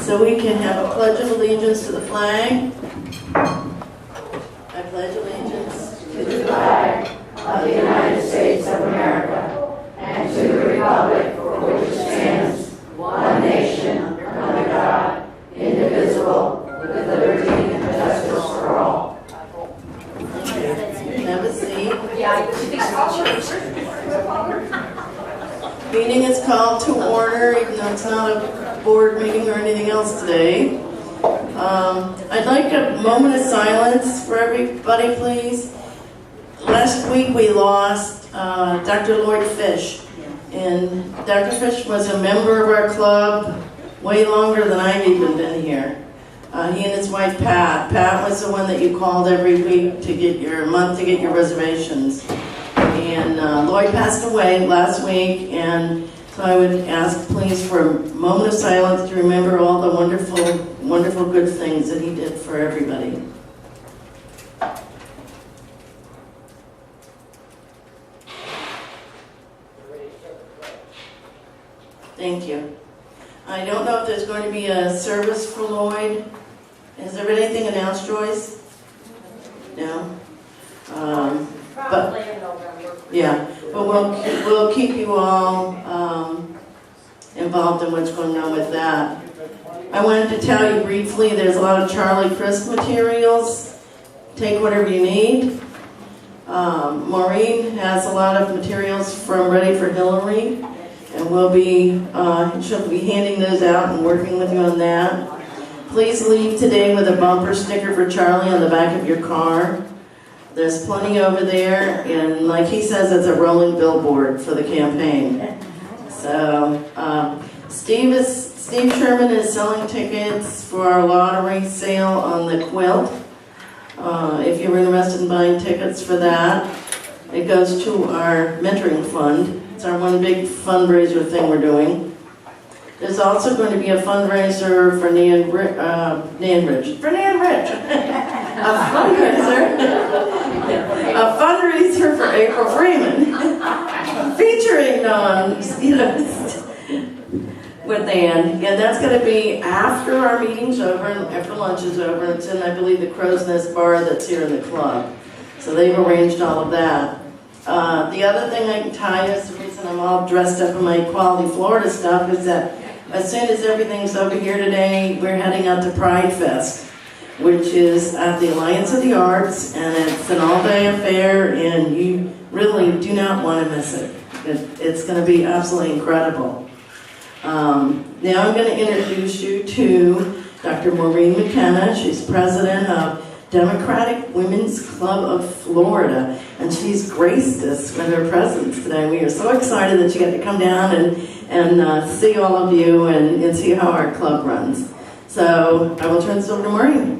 So we can have a pledge of allegiance to the flag. I pledge allegiance to the flag of the United States of America and to the republic for which it stands, one nation, under God, indivisible, with liberty and justice for all. Have a seat. Meeting is called to order, even though it's not a board meeting or anything else today. I'd like a moment of silence for everybody, please. Last week we lost Dr. Lloyd Fish, and Dr. Fish was a member of our club way longer than I've even been here. He and his wife Pat. Pat was the one that you called every week to get your reservations. And Lloyd passed away last week, and so I would ask please for a moment of silence to remember all the wonderful, wonderful good things that he did for everybody. Thank you. I don't know if there's going to be a service for Lloyd. Has there been anything announced, Joyce? No? Probably in November. Yeah, but we'll keep you all involved in what's going on with that. I wanted to tell you briefly, there's a lot of Charlie Crisp materials. Take whatever you need. Maureen has a lot of materials from Ready for Hillary, and she'll be handing those out and working with you on that. Please leave today with a bumper sticker for Charlie on the back of your car. There's plenty over there, and like he says, it's a rolling billboard for the campaign. So, Steve Sherman is selling tickets for our lottery sale on the quilt. If you're interested in buying tickets for that, it goes to our mentoring fund. It's our one big fundraiser thing we're doing. There's also going to be a fundraiser for Nan Rich. A fundraiser for April Freeman, featuring with Ann, and that's going to be after our meeting's over and after lunch is over. It's in, I believe, the Crow's Nest bar that's here in the club. So they've arranged all of that. The other thing I can tell you is the reason I'm all dressed up in my Quality Florida stuff is that as soon as everything's over here today, we're heading out to Pride Fest, which is at the Alliance of the Arts, and it's an all-day affair, and you really do not want to miss it. It's going to be absolutely incredible. Now I'm going to introduce you to Dr. Maureen McKenna. She's president of Democratic Women's Club of Florida, and she's graced us with her presence today. We are so excited that she got to come down and see all of you and see how our club runs. So I will turn this over to Maureen.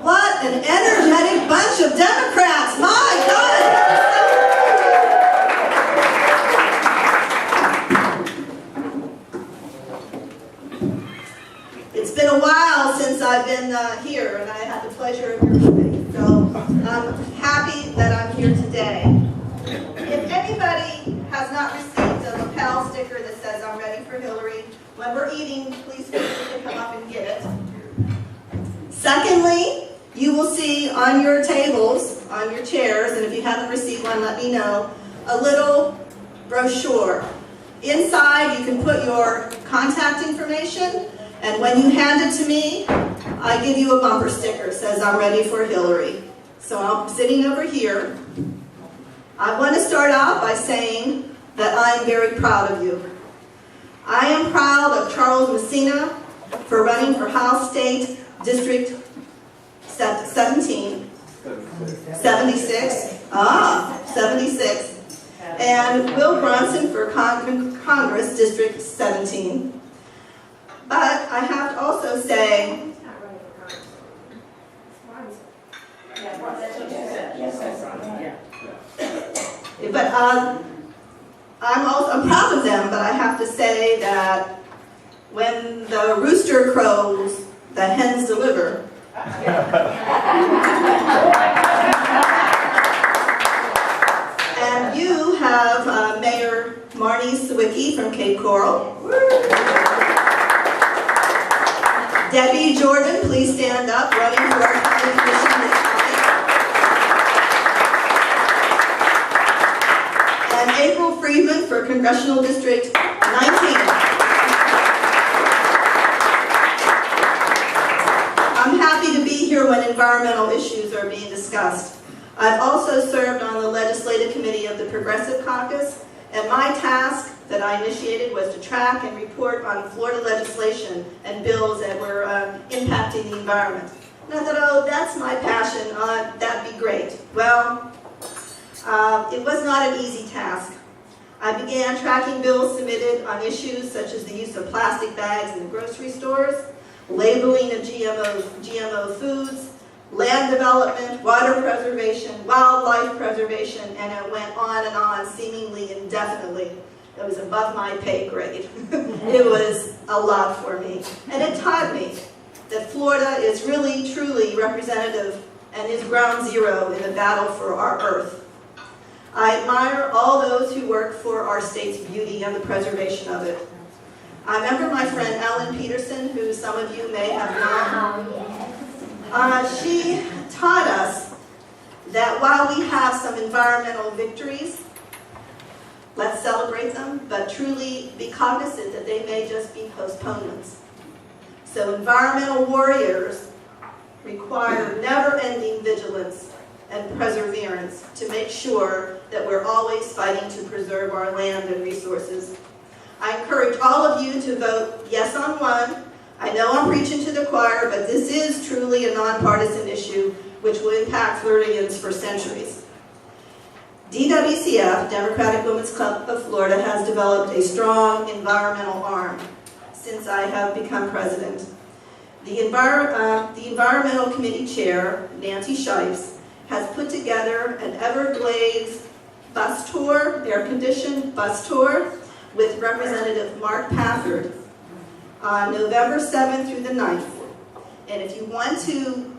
What an energetic bunch of Democrats! My God! It's been a while since I've been here, and I had the pleasure of your company. So I'm happy that I'm here today. If anybody has not received a lapel sticker that says "I'm ready for Hillary," when we're eating, please feel free to come up and get it. Secondly, you will see on your tables, on your chairs, and if you haven't received one, let me know, a little brochure. Inside, you can put your contact information, and when you hand it to me, I give you a bumper sticker that says "I'm ready for Hillary." So I'm sitting over here. I want to start off by saying that I am very proud of you. I am proud of Charles Messina for running for House State District 76, and Will Bronson for Congress District 17. But I have to also say, I'm proud of them, but I have to say that when the rooster crows, the hens deliver. Casey from Cape Coral. Debbie Jordan, please stand up, running for our county commission this county. And April Friedman for Congressional District 19. I'm happy to be here when environmental issues are being discussed. I've also served on the Legislative Committee of the Progressive Caucus, and my task that I initiated was to track and report on Florida legislation and bills that were impacting the environment. And I thought, oh, that's my passion, that'd be great. Well, it was not an easy task. I began tracking bills submitted on issues such as the use of plastic bags in grocery stores, labeling of GMO foods, land development, water preservation, wildlife preservation, and it went on, seemingly indefinitely. It was above my pay grade. It was a lot for me. And it taught me that Florida is really, truly representative and is ground zero in the battle for our earth. I admire all those who work for our state's beauty and the preservation of it. I remember my friend Ellen Peterson, who some of you may have known. She taught us that while we have some environmental victories, let's celebrate them, but truly be cognizant that they may just be postponements. So environmental warriors require never-ending vigilance and perseverance to make sure that we're always fighting to preserve our land and resources. I encourage all of you to vote yes on one. I know I'm preaching to the choir, but this is truly a nonpartisan issue which will impact Floridians for centuries. DWCF, Democratic Women's Club of Florida, has developed a strong environmental arm since I have become president. The Environmental Committee Chair, Nancy Shipes, has put together an Everglades bus tour, air-conditioned bus tour, with Representative Mark Pafford on November 7th through the 9th. And if you want to,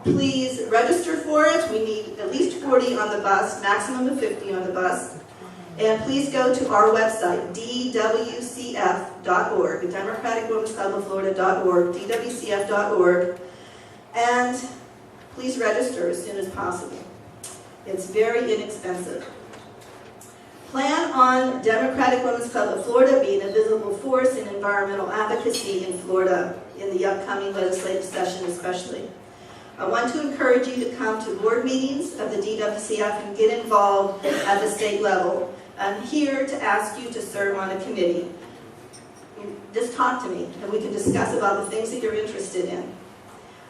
please register for it. We need at least 40 on the bus, maximum of 50 on the bus. And please go to our website, dwcf.org, Democratic Women's Club of Florida.org, dwcf.org, and please register as soon as possible. It's very inexpensive. Plan on Democratic Women's Club of Florida being a visible force in environmental advocacy in Florida in the upcoming legislative session especially. I want to encourage you to come to board meetings of the DWCF and get involved at the state level. I'm here to ask you to serve on a committee. Just talk to me and we can discuss about the things that you're interested in.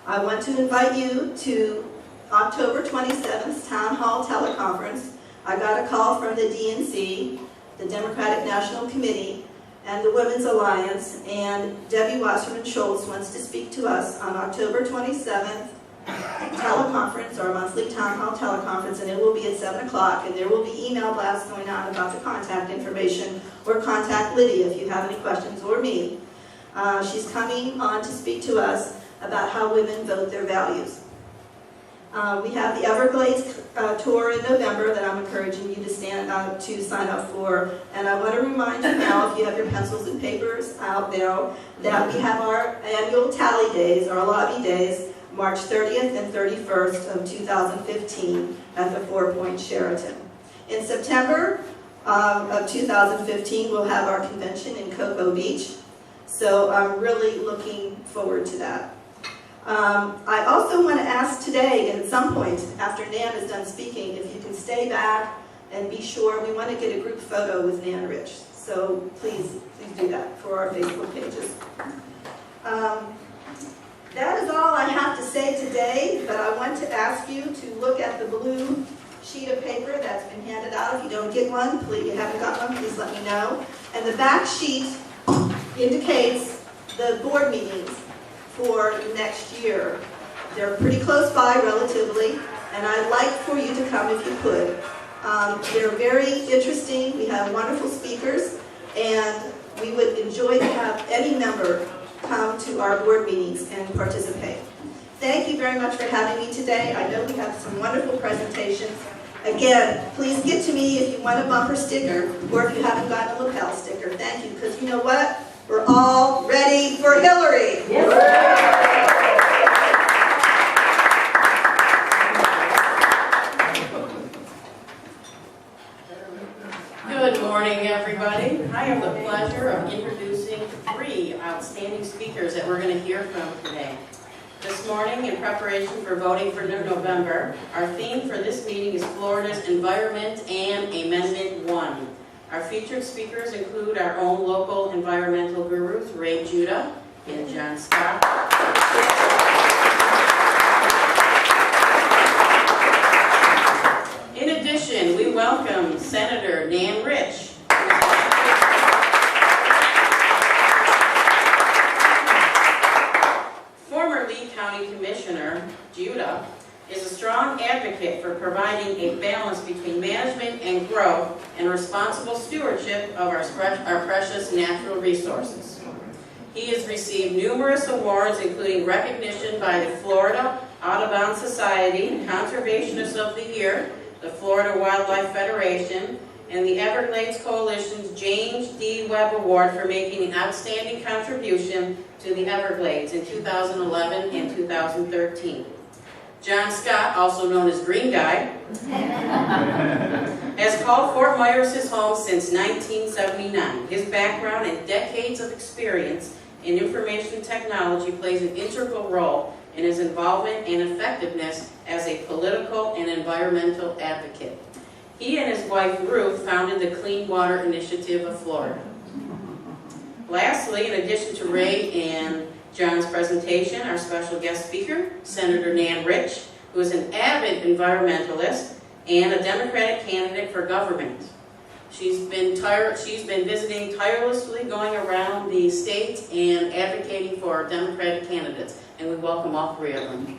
I want to invite you to October 27th Town Hall teleconference. I got a call from the DNC, the Democratic National Committee, and the Women's Alliance, and Debbie Wasserman Schultz wants to speak to us on October 27th teleconference, our monthly Town Hall teleconference, and it will be at 7 o'clock, and there will be email blasts going out about the contact information, or contact Lydia if you have any questions, or me. She's coming on to speak to us about how women vote their values. We have the Everglades tour in November that I'm encouraging you to sign up for. And I want to remind you now, if you have your pencils and papers out there, that we have our annual tally days, our lobby days, March 30th and 31st of 2015 at the Four Points Sheraton. In September of 2015, we'll have our convention in Cocoa Beach. So I'm really looking forward to that. I also want to ask today, at some point after Nan is done speaking, if you can stay back and be sure. We want to get a group photo with Nan Rich. So please do that for our Facebook pages. That is all I have to say today, but I want to ask you to look at the blue sheet of paper that's been handed out. If you don't get one, please, you haven't got one, please let me know. And the back sheet indicates the board meetings for next year. They're pretty close by relatively, and I'd like for you to come if you could. They're very interesting. We have wonderful speakers, and we would enjoy to have any member come to our board meetings and participate. Thank you very much for having me today. I know we have some wonderful presentations, Again, please get to me if you want a bumper sticker or if you haven't gotten a lapel sticker. Thank you, because you know what? We're all ready for Hillary. Good morning, everybody. I have the pleasure of introducing 3 outstanding speakers that we're going to hear from today. This morning, in preparation for voting for November, our theme for this meeting is Florida's Environment and Amendment 1. Our featured speakers include our own local environmental gurus, Ray Judah and John Scott. In addition, we welcome Senator Nan Rich. Former Lee County Commissioner Judah is a strong advocate for providing a balance between management and growth and responsible stewardship of our precious natural resources. He has received numerous awards, including recognition by the Florida Audubon Society, Conservationist of the Year, the Florida Wildlife Federation, and the Everglades Coalition's James D. Webb Award for making an outstanding contribution to the Everglades in 2011 and 2013. John Scott, also known as Green Guy, has called Fort Myers his home since 1979. His background and decades of experience in information technology plays an integral role in his involvement and effectiveness as a political and environmental advocate. He and his wife Ruth founded the Clean Water Initiative of Florida. Lastly, in addition to Ray and John's presentation, our special guest speaker, Senator Nan Rich, who is an avid environmentalist and a Democratic candidate for government. She's been visiting tirelessly, going around the state and advocating for our Democratic candidates. And we welcome all 3 of them.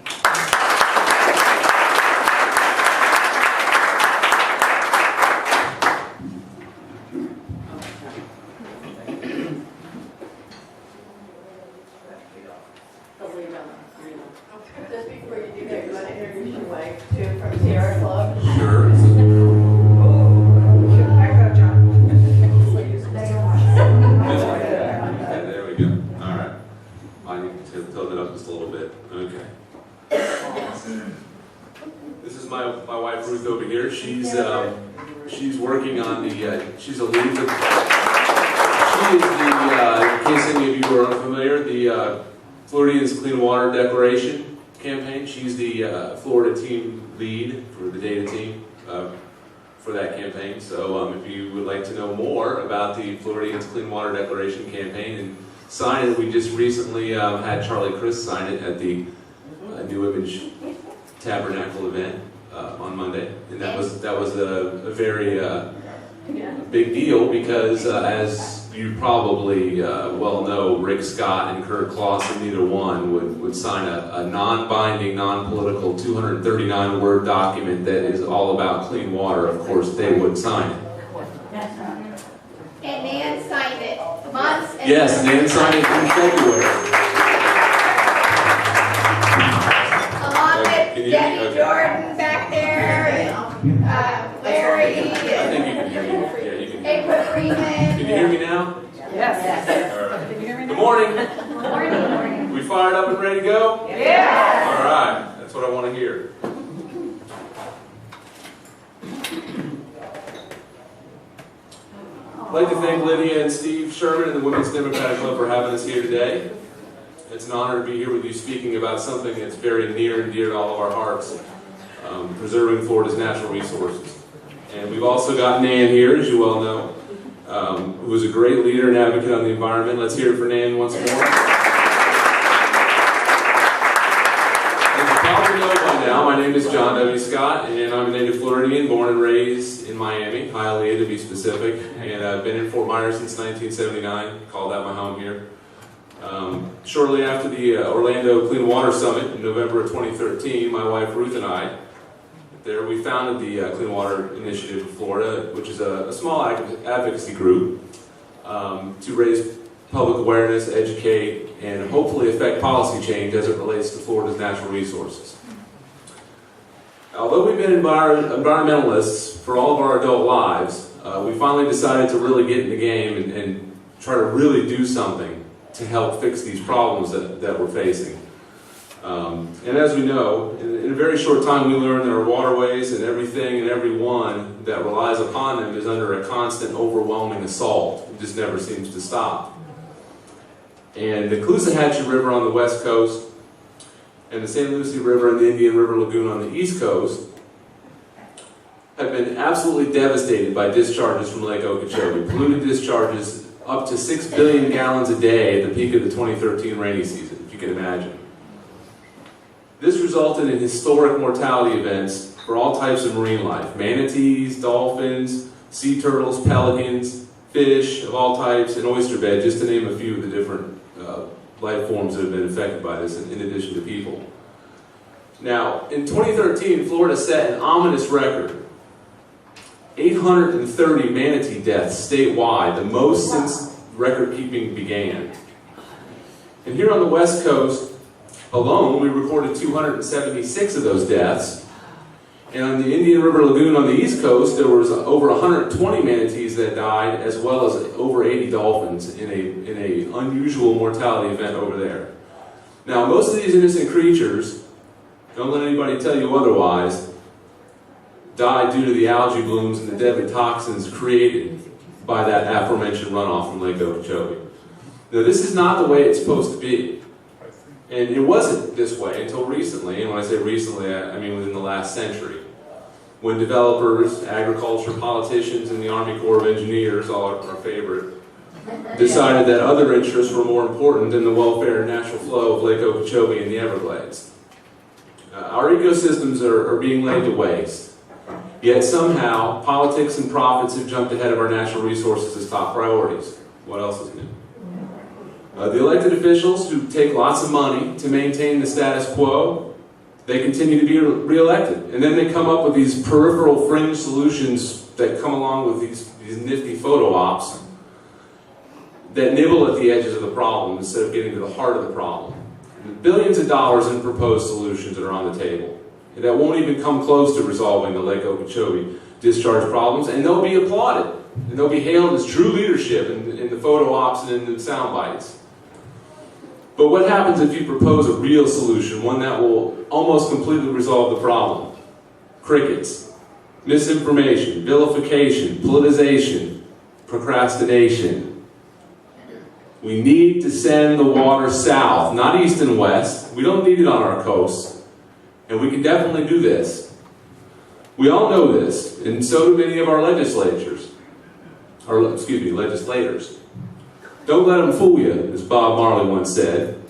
Just before you do that, you want to introduce your wife too from Sierra Club? Sure. Back up, John. There we go. All right. I need to tilt it up just a little bit. Okay. This is my wife Ruth over here. She's working on the she's a lead. She is the in case any of you are unfamiliar, the Floridians Clean Water Declaration campaign. She's the Florida team lead for the data team for that campaign. So if you would like to know more about the Floridians Clean Water Declaration campaign and sign it, we just recently had Charlie Chris sign it at the New Image Tabernacle event on Monday, and that was a very big deal because as you probably well know, Rick Scott and Kurt Clausen, neither one would sign a non-binding, non-political 239-word document that is all about clean water. Of course, they would sign it. And Nan signed it months and Yes, Nan signed it in February. along with Can you hear me? Debbie Okay. Jordan back there, and Larry, I think you can hear me. Yeah, you can. April Freeman. Can you hear me now? Yes. All right. Good morning. Morning. We fired up and ready to go? Yeah. All right. That's what I want to hear. I'd like to thank Lydia and Steve Sherman and the Women's Democratic Club for having us here today. It's an honor to be here with you speaking about something that's very near and dear to all of our hearts, preserving Florida's natural resources. And we've also got Nan here, as you well know, who is a great leader and advocate on the environment. Let's hear it for Nan once more. As you probably know by now, my name is John W. Scott, and I'm a native Floridian, born and raised in Miami, Hialeah to be specific, and I've been in Fort Myers since 1979, call that my home here. Shortly after the Orlando Clean Water Summit in November of 2013, my wife Ruth and I, we founded the Clean Water Initiative of Florida, which is a small advocacy group to raise public awareness, educate, and hopefully affect policy change as it relates to Florida's natural resources. Although we've been environmentalists for all of our adult lives, we finally decided to really get in the game and try to really do something to help fix these problems that we're facing. And as we know, in a very short time we learned that our waterways and everything and everyone that relies upon them is under a constant overwhelming assault. It just never seems to stop. And the Caloosahatchee River on the west coast and the St. Lucie River and the Indian River Lagoon on the east coast have been absolutely devastated by discharges from Lake Okeechobee. Polluted discharges up to 6 billion gallons a day at the peak of the 2013 rainy season, if you can imagine. This resulted in historic mortality events for all types of marine life: manatees, dolphins, sea turtles, pelicans, fish of all types, and oyster bed, just to name a few of the different life forms that have been affected by this, in addition to people. Now, in 2013, Florida set an ominous record. 830 manatee deaths statewide, the most since record keeping began. And here on the west coast alone, we recorded 276 of those deaths. And on the Indian River Lagoon on the east coast, there was over 120 manatees that died, as well as over 80 dolphins in a unusual mortality event over there. Now, most of these innocent creatures, don't let anybody tell you otherwise, died due to the algae blooms and the deadly toxins created by that aforementioned runoff from Lake Okeechobee. Now, this is not the way it's supposed to be. And it wasn't this way until recently, and when I say recently, I mean within the last century, when developers, agriculture, politicians, and the Army Corps of Engineers, all our favorite, decided that other interests were more important than the welfare and natural flow of Lake Okeechobee and the Everglades. Our ecosystems are being laid to waste, yet somehow politics and profits have jumped ahead of our natural resources as top priorities. What else is new? The elected officials who take lots of money to maintain the status quo, they continue to be re-elected. And then they come up with these peripheral fringe solutions that come along with these nifty photo ops that nibble at the edges of the problem instead of getting to the heart of the problem. Billions of dollars in proposed solutions that are on the table that won't even come close to resolving the Lake Okeechobee discharge problems, and they'll be applauded. And they'll be hailed as true leadership in the photo ops and in the sound bites. But what happens if you propose a real solution, one that will almost completely resolve the problem? Crickets, misinformation, vilification, politicization, procrastination. We need to send the water south, not east and west. We don't need it on our coasts. And we can definitely do this. We all know this, and so do many of our legislators. Don't let them fool you, as Bob Marley once said.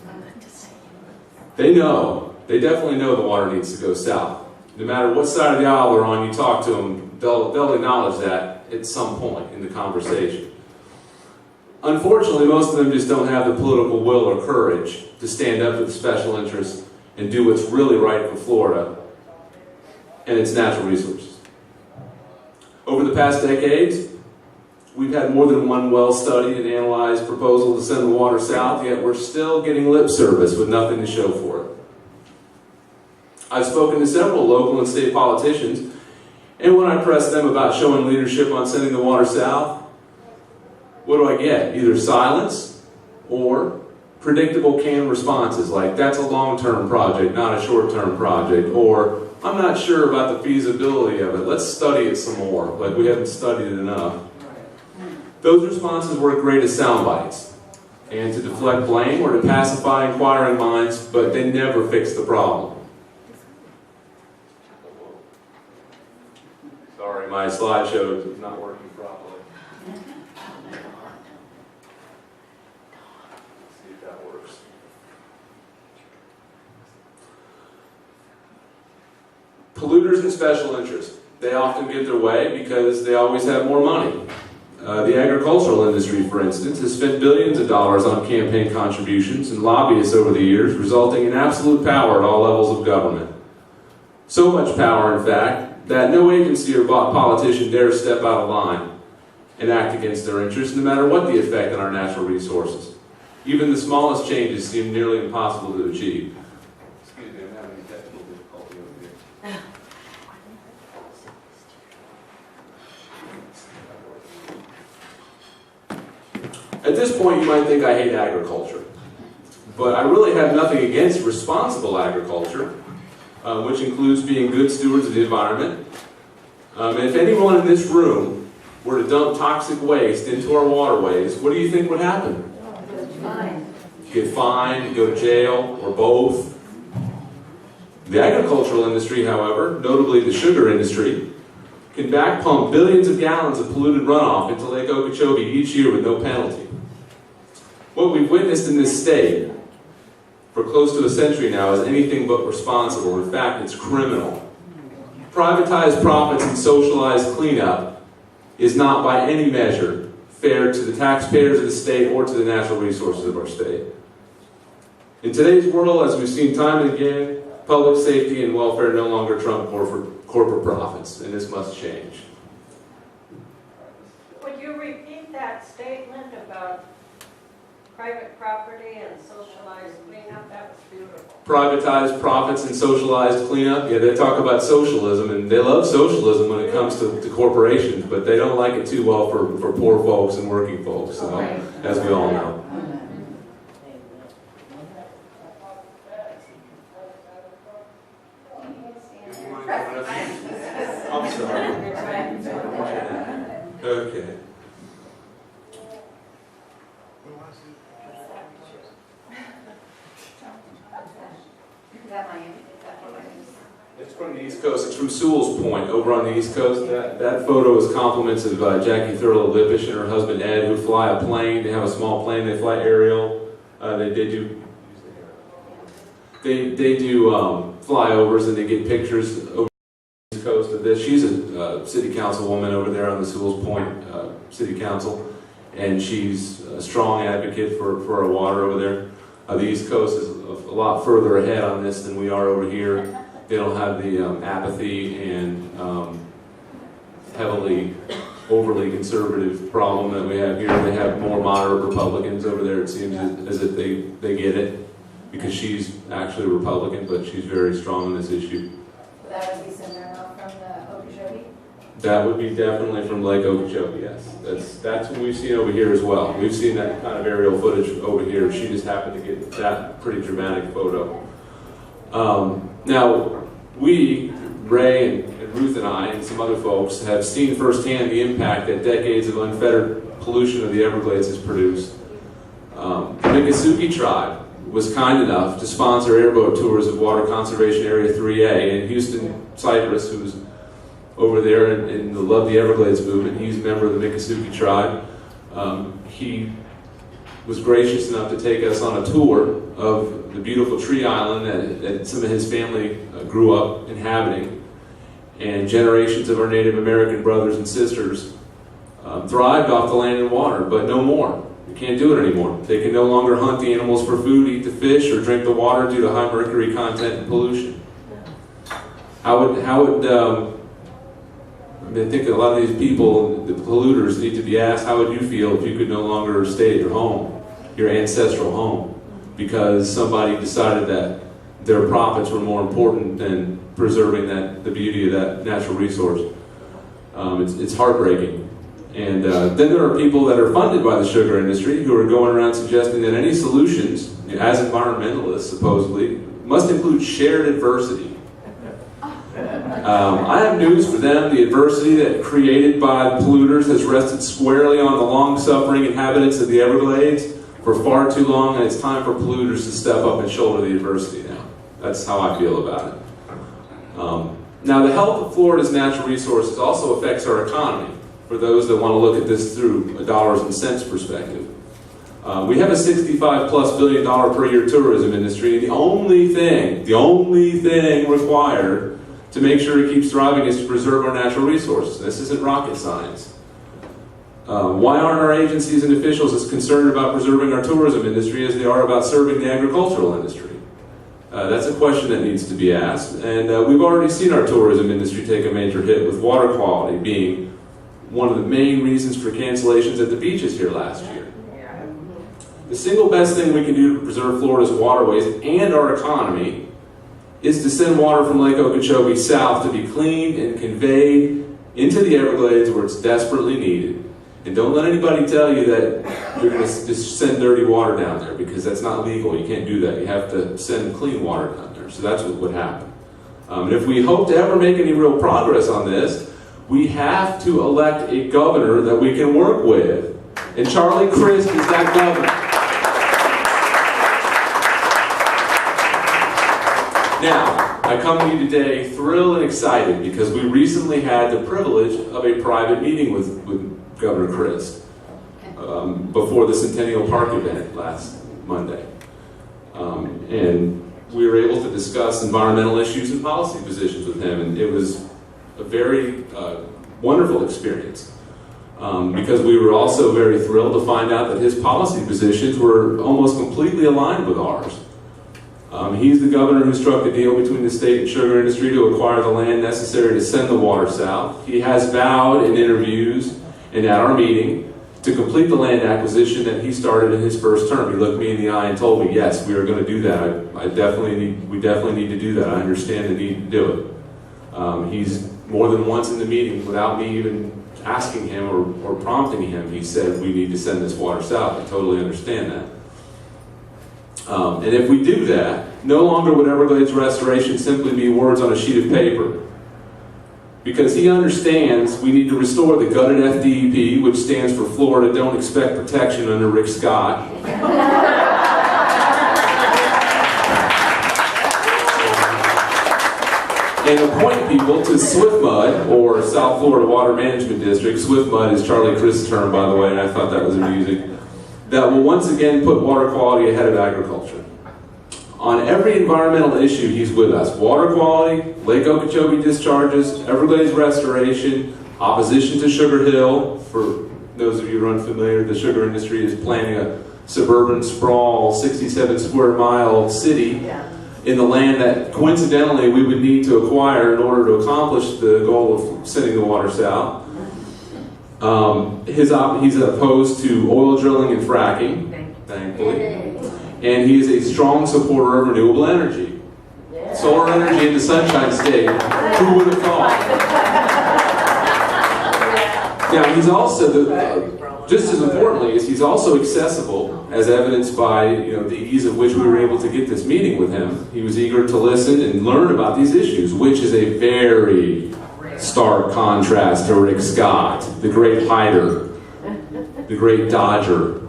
They know. They definitely know the water needs to go south. No matter what side of the aisle they're on, you talk to them, they'll acknowledge that at some point in the conversation. Unfortunately, most of them just don't have the political will or courage to stand up to the special interests and do what's really right for Florida and its natural resources. Over the past decades, we've had more than one well-studied and analyzed proposal to send the water south, yet we're still getting lip service with nothing to show for it. I've spoken to several local and state politicians, and when I press them about showing leadership on sending the water south, what do I get? Either silence or predictable canned responses like, that's a long-term project, not a short-term project, or I'm not sure about the feasibility of it, let's study it some more, like we haven't studied it enough. Those responses work great as sound bites, and to deflect blame or to pacify inquiring minds, but they never fix the problem. Sorry, my slideshow is not working properly. Let's see if that works. Polluters and special interests. They often get their way because they always have more money. The agricultural industry, for instance, has spent billions of dollars on campaign contributions and lobbyists over the years, resulting in absolute power at all levels of government. So much power, in fact, that no agency or politician dares step out of line and act against their interests, no matter what the effect on our natural resources. Even the smallest changes seem nearly impossible to achieve. Excuse me, I'm having technical difficulty over here. this point, you might think I hate agriculture. But I really have nothing against responsible agriculture, which includes being good stewards of the environment. And if anyone in this room were to dump toxic waste into our waterways, what do you think would happen? You get fined, you go to jail, or both. The agricultural industry, however, notably the sugar industry, can back pump billions of gallons of polluted runoff into Lake Okeechobee each year with no penalty. What we've witnessed in this state for close to a century now is anything but responsible. In fact, it's criminal. Privatized profits and socialized cleanup is not by any measure fair to the taxpayers of the state or to the natural resources of our state. In today's world, as we've seen time and again, public safety and welfare no longer trump corporate profits, and this must change. Would you repeat that statement about private property and socialized cleanup? That was beautiful. Privatized profits and socialized cleanup. Yeah, they talk about socialism, and they love socialism when it comes to corporations, but they don't like it too well for poor folks and working folks, so, as we all know. I'm sorry. Okay. It's from the East Coast. It's from Sewell's Point over on the East Coast. That photo is compliments of Jackie Thurlow-Lippisch and her husband Ed, who fly a plane. They have a small plane. They fly aerial. They do flyovers, and they get pictures over the East Coast of this. She's a city councilwoman over there on the Sewell's Point City Council, and she's a strong advocate for our water over there. The East Coast is a lot further ahead on this than we are over here. They don't have the apathy and overly conservative problem that we have here. They have more moderate Republicans over there, it seems, as if they get it, because she's actually a Republican, but she's very strong on this issue. That would be similar from the Okeechobee? That would be definitely from Lake Okeechobee, yes. That's what we've seen over here as well. We've seen that kind of aerial footage over here. She just happened to get that pretty dramatic photo. Now, we, Ray and Ruth and I, and some other folks, have seen firsthand the impact that decades of unfettered pollution of the Everglades has produced. The Miccosukee tribe was kind enough to sponsor airboat tours of Water Conservation Area 3A, and Houston Cypress, who's over there in the Love the Everglades movement, he's a member of the Miccosukee tribe. He was gracious enough to take us on a tour of the beautiful tree island that some of his family grew up inhabiting, and generations of our Native American brothers and sisters thrived off the land and water, but no more. They can't do it anymore. They can no longer hunt the animals for food, eat the fish, or drink the water due to high mercury content and pollution. I think a lot of these people, the polluters, need to be asked, how would you feel if you could no longer stay at your home, your ancestral home, because somebody decided that their profits were more important than preserving the beauty of that natural resource? It's heartbreaking. And then there are people that are funded by the sugar industry who are going around suggesting that any solutions, as environmentalists supposedly, must include shared adversity. I have news for them. The adversity that created by polluters has rested squarely on the long-suffering inhabitants of the Everglades for far too long, and it's time for polluters to step up and shoulder the adversity now. That's how I feel about it. Now, the health of Florida's natural resources also affects our economy, for those that want to look at this through a dollars and cents perspective. We have a $65+ billion per year tourism industry, and the only thing required to make sure it keeps thriving is to preserve our natural resources. This isn't rocket science. Why aren't our agencies and officials as concerned about preserving our tourism industry as they are about serving the agricultural industry? That's a question that needs to be asked, and we've already seen our tourism industry take a major hit, with water quality being one of the main reasons for cancellations at the beaches here last year. The single best thing we can do to preserve Florida's waterways and our economy is to send water from Lake Okeechobee south to be cleaned and conveyed into the Everglades where it's desperately needed. And don't let anybody tell you that you're going to just send dirty water down there, because that's not legal. You can't do that. You have to send clean water down there. So that's what would happen. And if we hope to ever make any real progress on this, we have to elect a governor that we can work with. And Charlie Crist is that governor. Now, I come to you today thrilled and excited because we recently had the privilege of a private meeting with Governor Crist before the Centennial Park event last Monday. And we were able to discuss environmental issues and policy positions with him, and it was a very wonderful experience because we were also very thrilled to find out that his policy positions were almost completely aligned with ours. He's the governor who struck the deal between the state and sugar industry to acquire the land necessary to send the water south. He has vowed in interviews and at our meeting to complete the land acquisition that he started in his first term. He looked me in the eye and told me, yes, we are going to do that. We definitely need to do that. I understand the need to do it. He's more than once in the meeting, without me even asking him or prompting him, he said, we need to send this water south. I totally understand that. And if we do that, no longer would Everglades restoration simply be words on a sheet of paper. Because he understands we need to restore the gutted FDEP, which stands for Florida Don't Expect Protection under Rick Scott. And appoint people to SWIFMUD, or South Florida Water Management District. SWIFMUD is Charlie Crist's term, by the way, and I thought that was amusing. That will once again put water quality ahead of agriculture. On every environmental issue, he's with us. Water quality, Lake Okeechobee discharges, Everglades restoration, opposition to Sugar Hill. For those of you who are unfamiliar, the sugar industry is planning a suburban sprawl, 67 square mile city in the land that coincidentally we would need to acquire in order to accomplish the goal of sending the water south. He's opposed to oil drilling and fracking, thankfully. And he is a strong supporter of renewable energy. Solar energy in the Sunshine State. Who would have thought? Now, he's also, just as importantly, he's also accessible, as evidenced by the ease of which we were able to get this meeting with him. He was eager to listen and learn about these issues, which is a very stark contrast to Rick Scott, the great hider, the great dodger,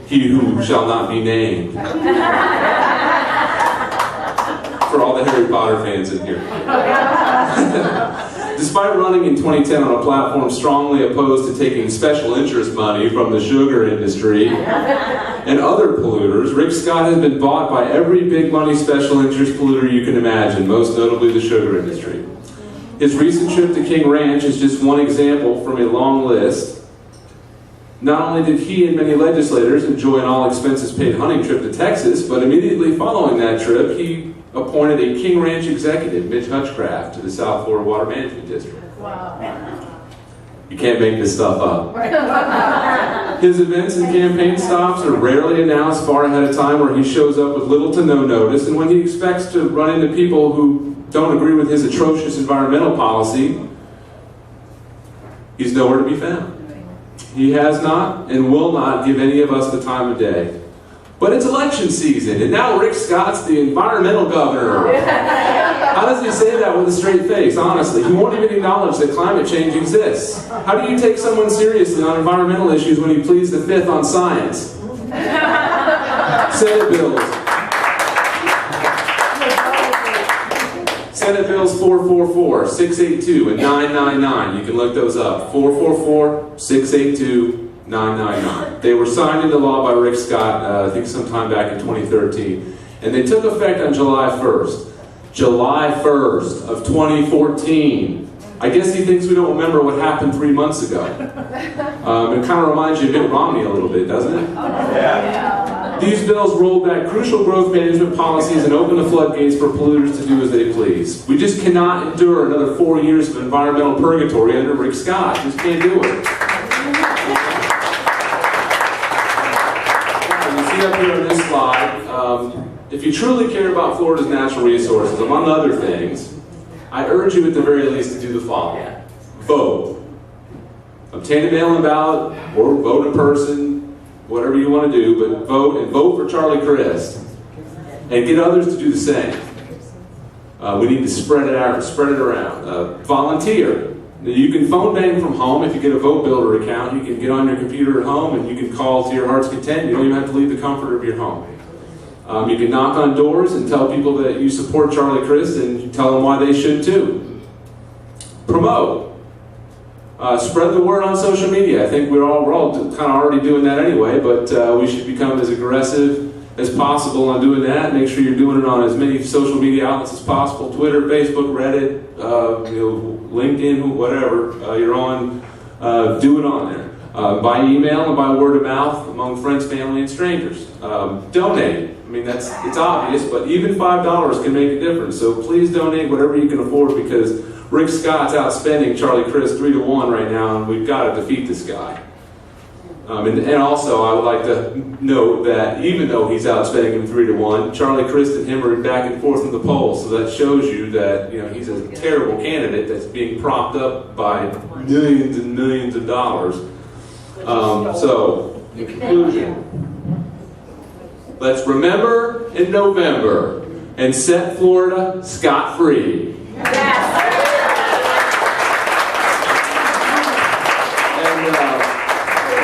he who shall not be named. For all the Harry Potter fans in here. Despite running in 2010 on a platform strongly opposed to taking special interest money from the sugar industry and other polluters, Rick Scott has been bought by every big money special interest polluter you can imagine, most notably the sugar industry. His recent trip to King Ranch is just one example from a long list. Not only did he and many legislators enjoy an all-expenses-paid hunting trip to Texas, but immediately following that trip, he appointed a King Ranch executive, Mitch Hutchcraft, to the South Florida Water Management District. Wow. You can't make this stuff up. His events and campaign stops are rarely announced far ahead of time, where he shows up with little to no notice, and when he expects to run into people who don't agree with his atrocious environmental policy, he's nowhere to be found. He has not and will not give any of us the time of day. But it's election season, and now Rick Scott's the environmental governor. How does he say that with a straight face, honestly? He won't even acknowledge that climate change exists. How do you take someone seriously on environmental issues when he pleads the fifth on science? Senate bills. Senate bills 444, 682, and 999. You can look those up. 444, 682, 999. They were signed into law by Rick Scott, I think sometime back in 2013. And they took effect on July 1st. July 1st of 2014. I guess he thinks we don't remember what happened 3 months ago. It kind of reminds you of Mitt Romney a little bit, doesn't it? Yeah. These bills rolled back crucial growth management policies and opened the floodgates for polluters to do as they please. We just cannot endure another 4 years of environmental purgatory under Rick Scott. Just can't do it. You see up here on this slide, if you truly care about Florida's natural resources, among other things, I urge you at the very least to do the following. Vote. obtain a mail-in ballot or vote in person, whatever you want to do, but vote for Charlie Crist. And get others to do the same. We need to spread it out, spread it around. Volunteer. You can phone bank from home if you get a Vote Builder account. You can get on your computer at home and you can call to your heart's content. You don't even have to leave the comfort of your home. You can knock on doors and tell people that you support Charlie Crist and tell them why they should too. Promote. Spread the word on social media. I think we're all kind of already doing that anyway, but we should become as aggressive as possible on doing that. Make sure you're doing it on as many social media outlets as possible: Twitter, Facebook, Reddit, LinkedIn, whatever you're on. Do it on there. By email and by word of mouth among friends, family, and strangers. Donate. I mean, it's obvious, but even $5 can make a difference. So please donate whatever you can afford, because Rick Scott's outspending Charlie Crist 3-1 right now, and we've got to defeat this guy. And also, I would like to note that even though he's outspending him 3-1, Charlie Crist and him are back and forth in the polls. So that shows you that he's a terrible candidate that's being propped up by millions and millions of dollars. So, in conclusion, let's remember in November and set Florida scot-free.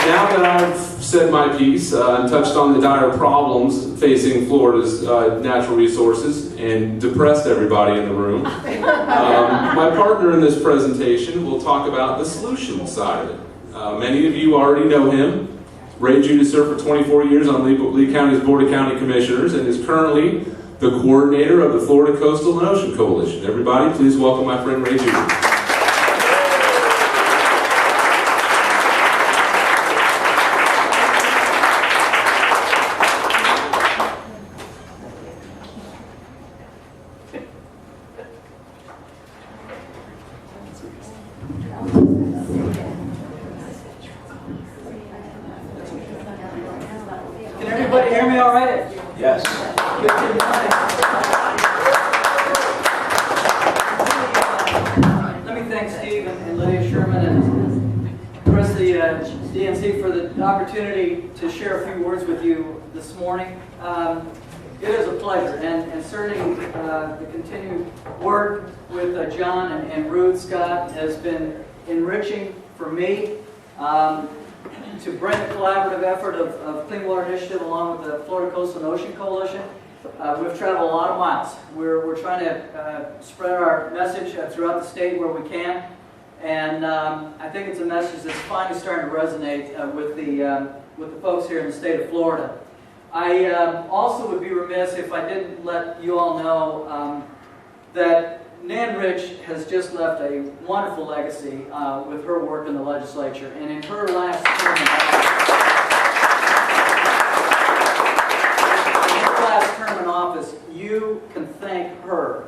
Now that I've said my piece and touched on the dire problems facing Florida's natural resources and depressed everybody in the room, my partner in this presentation will talk about the solution side of it. Many of you already know him. Ray Judah served for 24 years on Lee County's Board of County Commissioners and is currently the coordinator of the Florida Coastal and Ocean Coalition. Everybody, please welcome my friend Ray Judah. Can everybody hear me all right? Yes. Let me thank Steve and Lydia Sherman and Chris, the DNC, for the opportunity to share a few words with you this morning. It is a pleasure, and certainly the continued work with John and Ruth Scott has been enriching for me. To bring the collaborative effort of Clean Water Initiative along with the Florida Coastal and Ocean Coalition, we've traveled a lot of miles. We're trying to spread our message throughout the state where we can, and I think it's a message that's finally starting to resonate with the folks here in the state of Florida. I also would be remiss if I didn't let you all know that Nan Rich has just left a wonderful legacy with her work in the legislature, and in her last term in office, you can thank her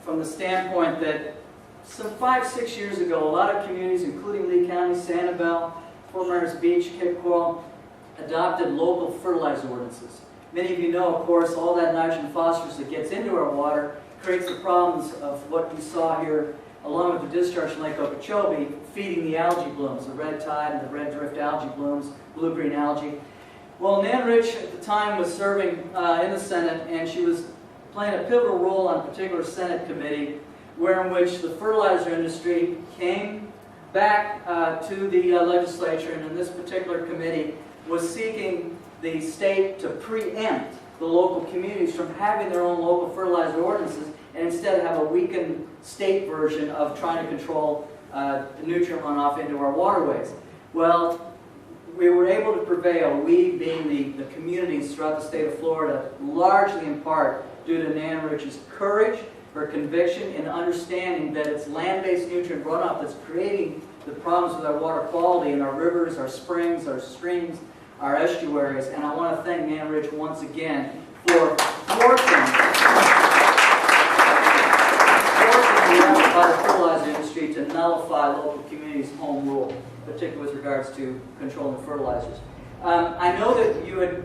from the standpoint that some 5-6 years ago, a lot of communities, including Lee County, Sanibel, Fort Myers Beach, Cape Coral, adopted local fertilizer ordinances. Many of you know, of course, all that nitrogen and phosphorus that gets into our water creates the problems of what you saw here, along with the discharge from Lake Okeechobee, feeding the algae blooms, the red tide and the red drift algae blooms, blue-green algae. Well, Nan Rich at the time was serving in the Senate, and she was playing a pivotal role on a particular Senate committee, in which the fertilizer industry came back to the legislature, and in this particular committee was seeking the state to preempt the local communities from having their own local fertilizer ordinances, and instead have a weakened state version of trying to control nutrient runoff into our waterways. Well, we were able to prevail, we being the communities throughout the state of Florida, largely in part due to Nan Rich's courage, her conviction, and understanding that it's land-based nutrient runoff that's creating the problems with our water quality in our rivers, our springs, our streams, our estuaries. And I want to thank Nan Rich once again for forcing the fertilizer industry to nullify local communities' home rule, particularly with regards to controlling the fertilizers. I know that you had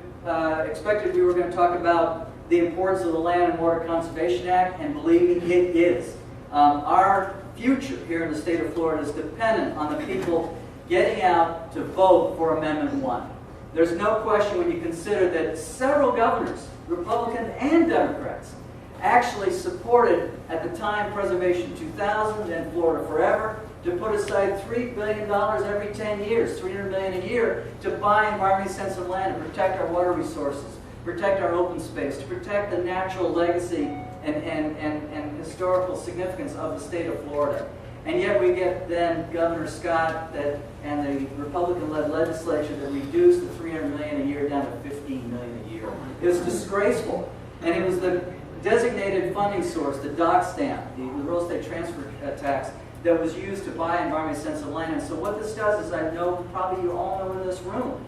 expected we were going to talk about the importance of the Land and Water Conservation Act, and believe me, it is. Our future here in the state of Florida is dependent on the people getting out to vote for Amendment 1. There's no question when you consider that several governors, Republican and Democrats, actually supported at the time Preservation 2000 and Florida Forever to put aside $3 billion every 10 years, $300 million a year, to buy environmentally sensitive land, to protect our water resources, protect our open space, to protect the natural legacy and historical significance of the state of Florida. And yet we get then Governor Scott and the Republican-led legislature that reduced the $300 million a year down to $15 million a year. It was disgraceful. And it was the designated funding source, the dock stamp, the real estate transfer tax, that was used to buy environmentally sensitive land. And so what this does is, I know probably you all know in this room,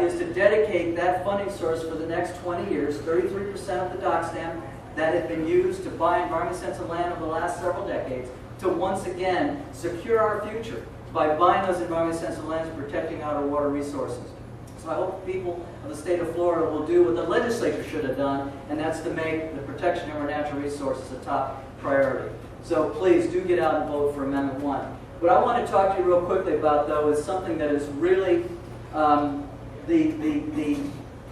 is to dedicate that funding source for the next 20 years, 33% of the dock stamp that had been used to buy environmentally sensitive land over the last several decades, to once again secure our future by buying those environmentally sensitive lands and protecting our water resources. So I hope the people of the state of Florida will do what the legislature should have done, and that's to make the protection of our natural resources a top priority. So please do get out and vote for Amendment 1. What I want to talk to you real quickly about, though, is something that is really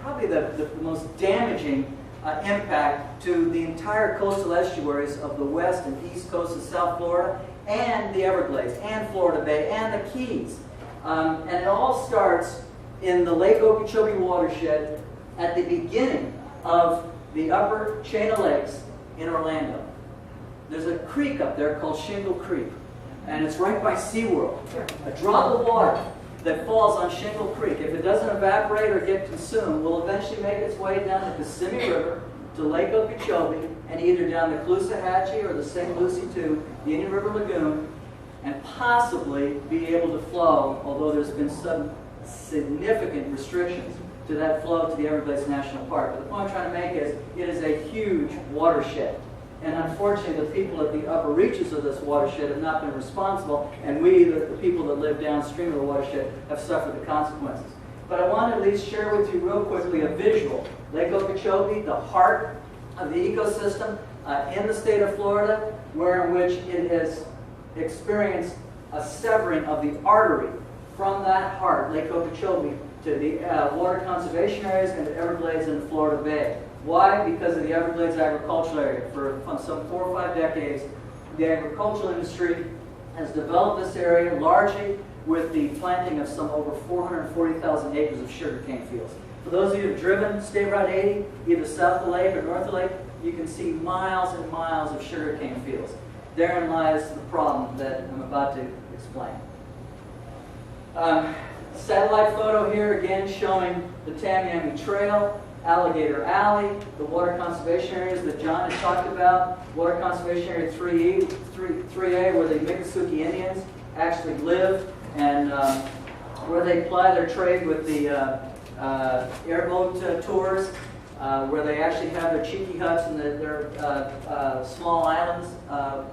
probably the most damaging impact to the entire coastal estuaries of the west and east coast of South Florida, and the Everglades, and Florida Bay, and the Keys. And it all starts in the Lake Okeechobee watershed at the beginning of the upper chain of lakes in Orlando. There's a creek up there called Shingle Creek, and it's right by SeaWorld. A drop of water that falls on Shingle Creek, if it doesn't evaporate or get consumed, will eventually make its way down the Kissimmee River to Lake Okeechobee, and either down the Caloosahatchee or the St. Lucie to the Indian River Lagoon, and possibly be able to flow, although there's been some significant restrictions to that flow to the Everglades National Park. But the point I'm trying to make is, it is a huge watershed. And unfortunately, the people at the upper reaches of this watershed have not been responsible, and we, the people that live downstream of the watershed, have suffered the consequences. But I want to at least share with you real quickly a visual. Lake Okeechobee, the heart of the ecosystem in the state of Florida, where in which it has experienced a severing of the artery from that heart, Lake Okeechobee, to the water conservation areas and the Everglades and the Florida Bay. Why? Because of the Everglades agricultural area. For some 4 or 5 decades, the agricultural industry has developed this area largely with the planting of some over 440,000 acres of sugarcane fields. For those of you who have driven State Route 80, either south of the lake or north of the lake, you can see miles and miles of sugarcane fields. Therein lies the problem that I'm about to explain. Satellite photo here again showing the Tamiami Trail, Alligator Alley, the water conservation areas that John had talked about, water conservation area 3A, where the Miccosukee Indians actually live, and where they ply their trade with the airboat tours, where they actually have their cheeky huts and their small islands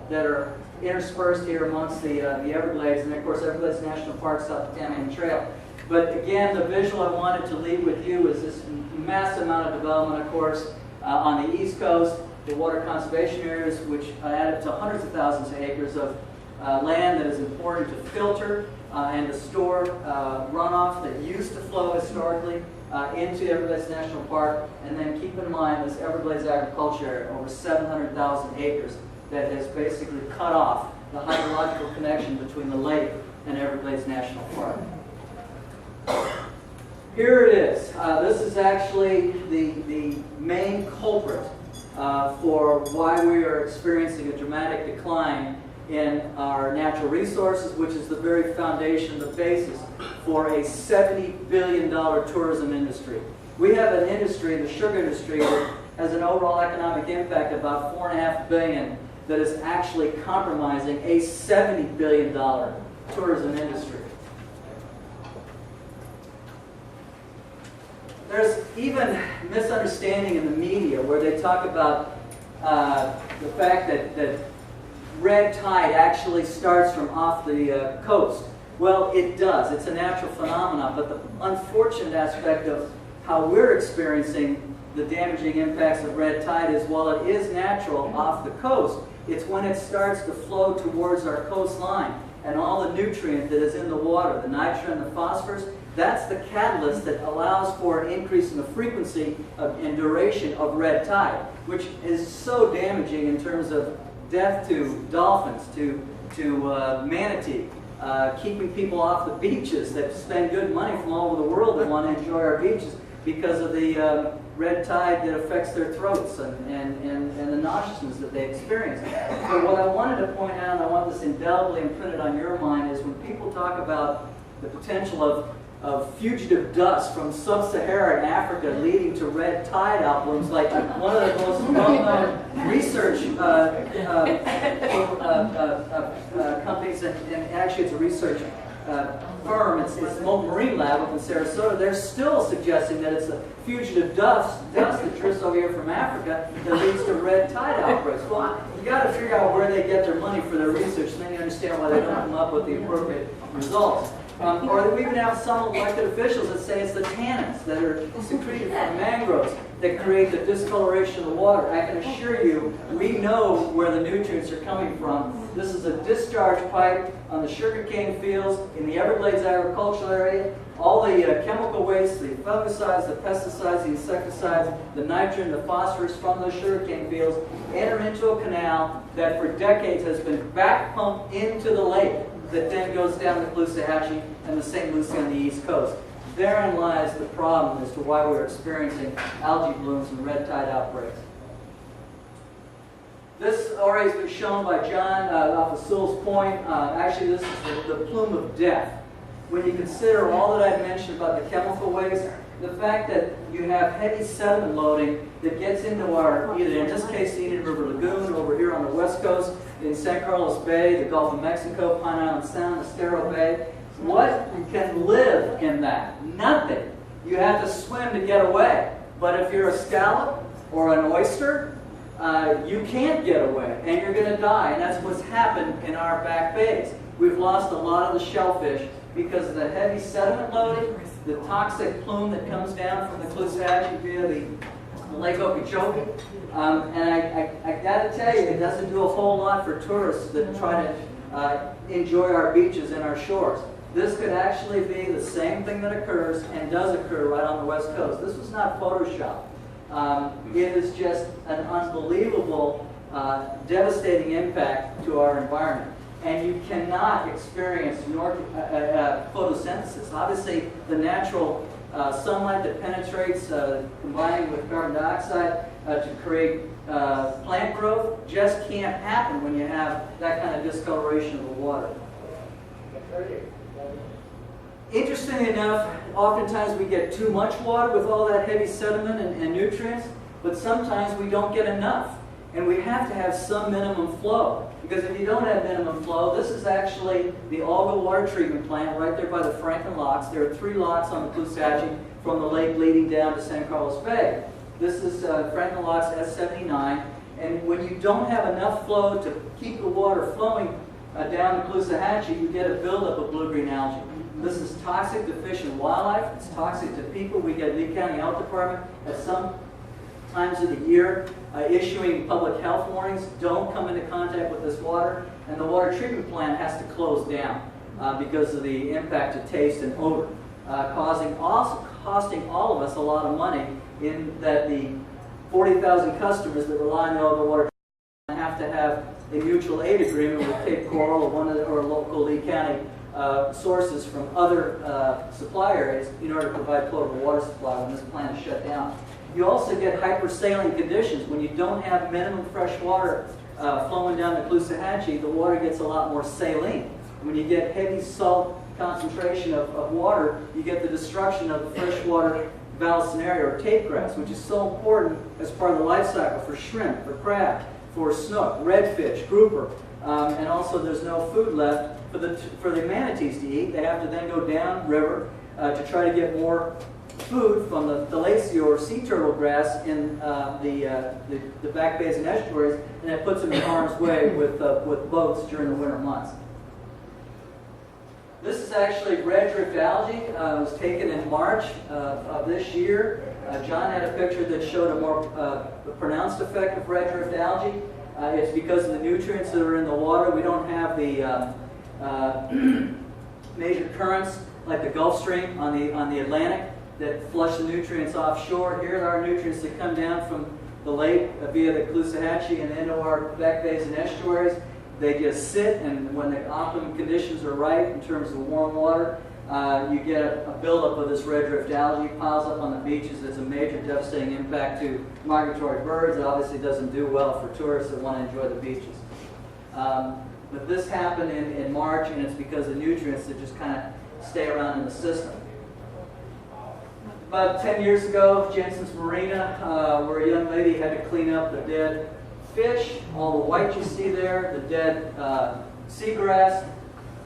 that are interspersed here amongst the Everglades, and of course Everglades National Park, south of Tamiami Trail. But again, the visual I wanted to leave with you is this massive amount of development, of course, on the East Coast, the water conservation areas, which add up to hundreds of thousands of acres of land that is important to filter and to store runoff that used to flow historically into the Everglades National Park. And then keep in mind this Everglades agriculture area, over 700,000 acres, that has basically cut off the hydrological connection between the lake and Everglades National Park. Here it is. This is actually the main culprit for why we are experiencing a dramatic decline in our natural resources, which is the very foundation, the basis for a $70 billion tourism industry. We have an industry, the sugar industry, that has an overall economic impact of about $4.5 billion that is actually compromising a $70 billion tourism industry. There's even misunderstanding in the media where they talk about the fact that red tide actually starts from off the coast. Well, it does. It's a natural phenomenon, but the unfortunate aspect of how we're experiencing the damaging impacts of red tide is, while it is natural off the coast, It's when it starts to flow towards our coastline and all the nutrient that is in the water, the nitrogen, the phosphorus, that's the catalyst that allows for an increase in the frequency and duration of red tide, which is so damaging in terms of death to dolphins, to manatee, keeping people off the beaches that spend good money from all over the world that want to enjoy our beaches because of the red tide that affects their throats and the nauseousness that they experience. But what I wanted to point out, and I want this indelibly imprinted on your mind, is when people talk about the potential of fugitive dust from sub-Saharan Africa leading to red tide outblooms, like one of the most well-known research companies, and actually it's a research firm, it's Molten Marine Lab up in Sarasota, they're still suggesting that it's a fugitive dust that drifts over here from Africa that leads to red tide outbreaks. Well, you got to figure out where they get their money for their research, and then you understand why they don't come up with the appropriate results. Or we even have some elected officials that say it's the tannins that are secreted from mangroves that create the discoloration of the water. I can assure you, we know where the nutrients are coming from. This is a discharge pipe on the sugarcane fields in the Everglades agricultural area. All the chemical waste, the fungicides, the pesticides, the insecticides, the nitrogen, the phosphorus from those sugarcane fields enter into a canal that for decades has been back pumped into the lake that then goes down the Caloosahatchee and the St. Lucie on the East Coast. Therein lies the problem as to why we're experiencing algae blooms and red tide outbreaks. This already has been shown by John off of Sewell's Point. Actually, this is the plume of death. When you consider all that I've mentioned about the chemical waste, the fact that you have heavy sediment loading that gets into our, either in this case, the Indian River Lagoon, over here on the west coast, in San Carlos Bay, the Gulf of Mexico, Pine Island Sound, Estero Bay. What can live in that? Nothing. You have to swim to get away. But if you're a scallop or an oyster, you can't get away, and you're going to die. And that's what's happened in our back bays. We've lost a lot of the shellfish because of the heavy sediment loading, the toxic plume that comes down from the Caloosahatchee via the Lake Okeechobee. And I got to tell you, it doesn't do a whole lot for tourists that try to enjoy our beaches and our shores. This could actually be the same thing that occurs and does occur right on the west coast. This was not Photoshop. It is just an unbelievable, devastating impact to our environment. And you cannot experience photosynthesis. Obviously, the natural sunlight that penetrates, combining with carbon dioxide to create plant growth, just can't happen when you have that kind of discoloration of the water. Interestingly enough, oftentimes we get too much water with all that heavy sediment and nutrients, but sometimes we don't get enough. And we have to have some minimum flow. Because if you don't have minimum flow, this is actually the Alga water treatment plant right there by the Franklin locks. There are 3 locks on the Caloosahatchee from the lake leading down to San Carlos Bay. This is Franklin locks S79. And when you don't have enough flow to keep the water flowing down the Caloosahatchee, you get a buildup of blue-green algae. This is toxic to fish and wildlife. It's toxic to people. We get Lee County Health Department at some times of the year issuing public health warnings. Don't come into contact with this water. And the water treatment plant has to close down because of the impact to taste and odor, costing all of us a lot of money in that the 40,000 customers that rely on the Alga water treatment have to have a mutual aid agreement with Cape Coral or one of our local Lee County sources from other supply areas in order to provide potable water supply when this plant is shut down. You also get hypersaline conditions. When you don't have minimum fresh water flowing down the Caloosahatchee, the water gets a lot more saline. When you get heavy salt concentration of water, you get the destruction of the freshwater Vallisneria or tape grass, which is so important as part of the life cycle for shrimp, for crab, for snook, redfish, grouper, and also there's no food left for the manatees to eat. They have to then go down river to try to get more food from the Thalassia or sea turtle grass in the back bays and estuaries, and that puts them in harm's way with boats during the winter months. This is actually red drift algae. It was taken in March of this year. John had a picture that showed a more pronounced effect of red drift algae. It's because of the nutrients that are in the water. We don't have the major currents like the Gulf Stream on the Atlantic that flush the nutrients offshore. Here are our nutrients that come down from the lake via the Caloosahatchee and into our back bays and estuaries. They just sit, and when the optimum conditions are right in terms of warm water, you get a buildup of this red drift algae, piles up on the beaches. It's a major devastating impact to migratory birds. It obviously doesn't do well for tourists that want to enjoy the beaches. But this happened in March, and it's because of nutrients that just kind of stay around in the system. About 10 years ago, Jensen's Marina, where a young lady had to clean up the dead fish, all the white you see there, the dead seagrass,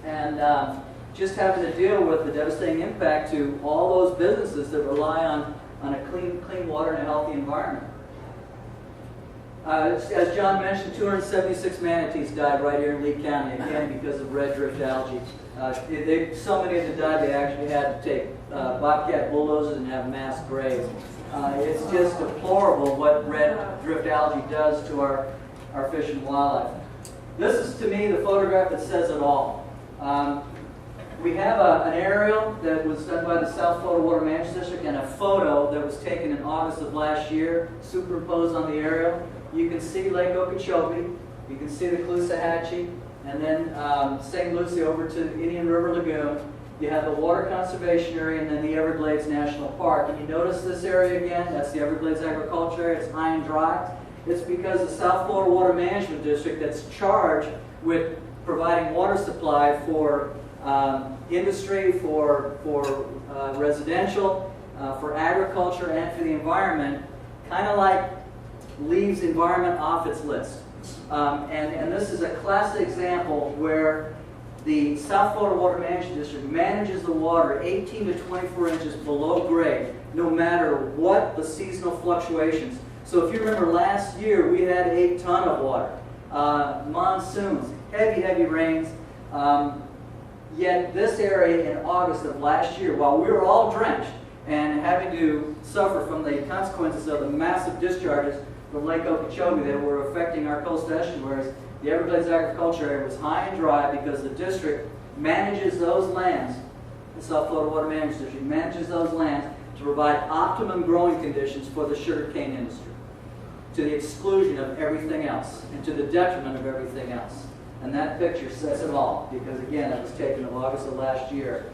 and just having to deal with the devastating impact to all those businesses that rely on a clean water and a healthy environment. As John mentioned, 276 manatees died right here in Lee County, again because of red drift algae. So many of them died, they actually had to take bobcat bulldozers and have mass graves. It's just deplorable what red drift algae does to our fish and wildlife. This is, to me, the photograph that says it all. We have an aerial that was done by the South Florida Water Management District and a photo that was taken in August of last year, superimposed on the aerial. You can see Lake Okeechobee, you can see the Caloosahatchee, and then St. Lucie over to Indian River Lagoon. You have the Water Conservation Area and then the Everglades National Park. And you notice this area again, that's the Everglades Agriculture Area, it's high and dry. It's because the South Florida Water Management District that's charged with providing water supply for industry, for residential, for agriculture, and for the environment, kind of like leaves the environment off its list. And this is a classic example where the South Florida Water Management District manages the water 18 to 24 inches below grade, no matter what the seasonal fluctuations. So if you remember last year, we had a ton of water, monsoons, heavy rains. Yet this area in August of last year, while we were all drenched and having to suffer from the consequences of the massive discharges from Lake Okeechobee that were affecting our coastal estuaries, the Everglades Agriculture Area was high and dry because the district manages those lands, the South Florida Water Management District manages those lands to provide optimum growing conditions for the sugarcane industry, to the exclusion of everything else and to the detriment of everything else. And that picture says it all, because again, it was taken in August of last year.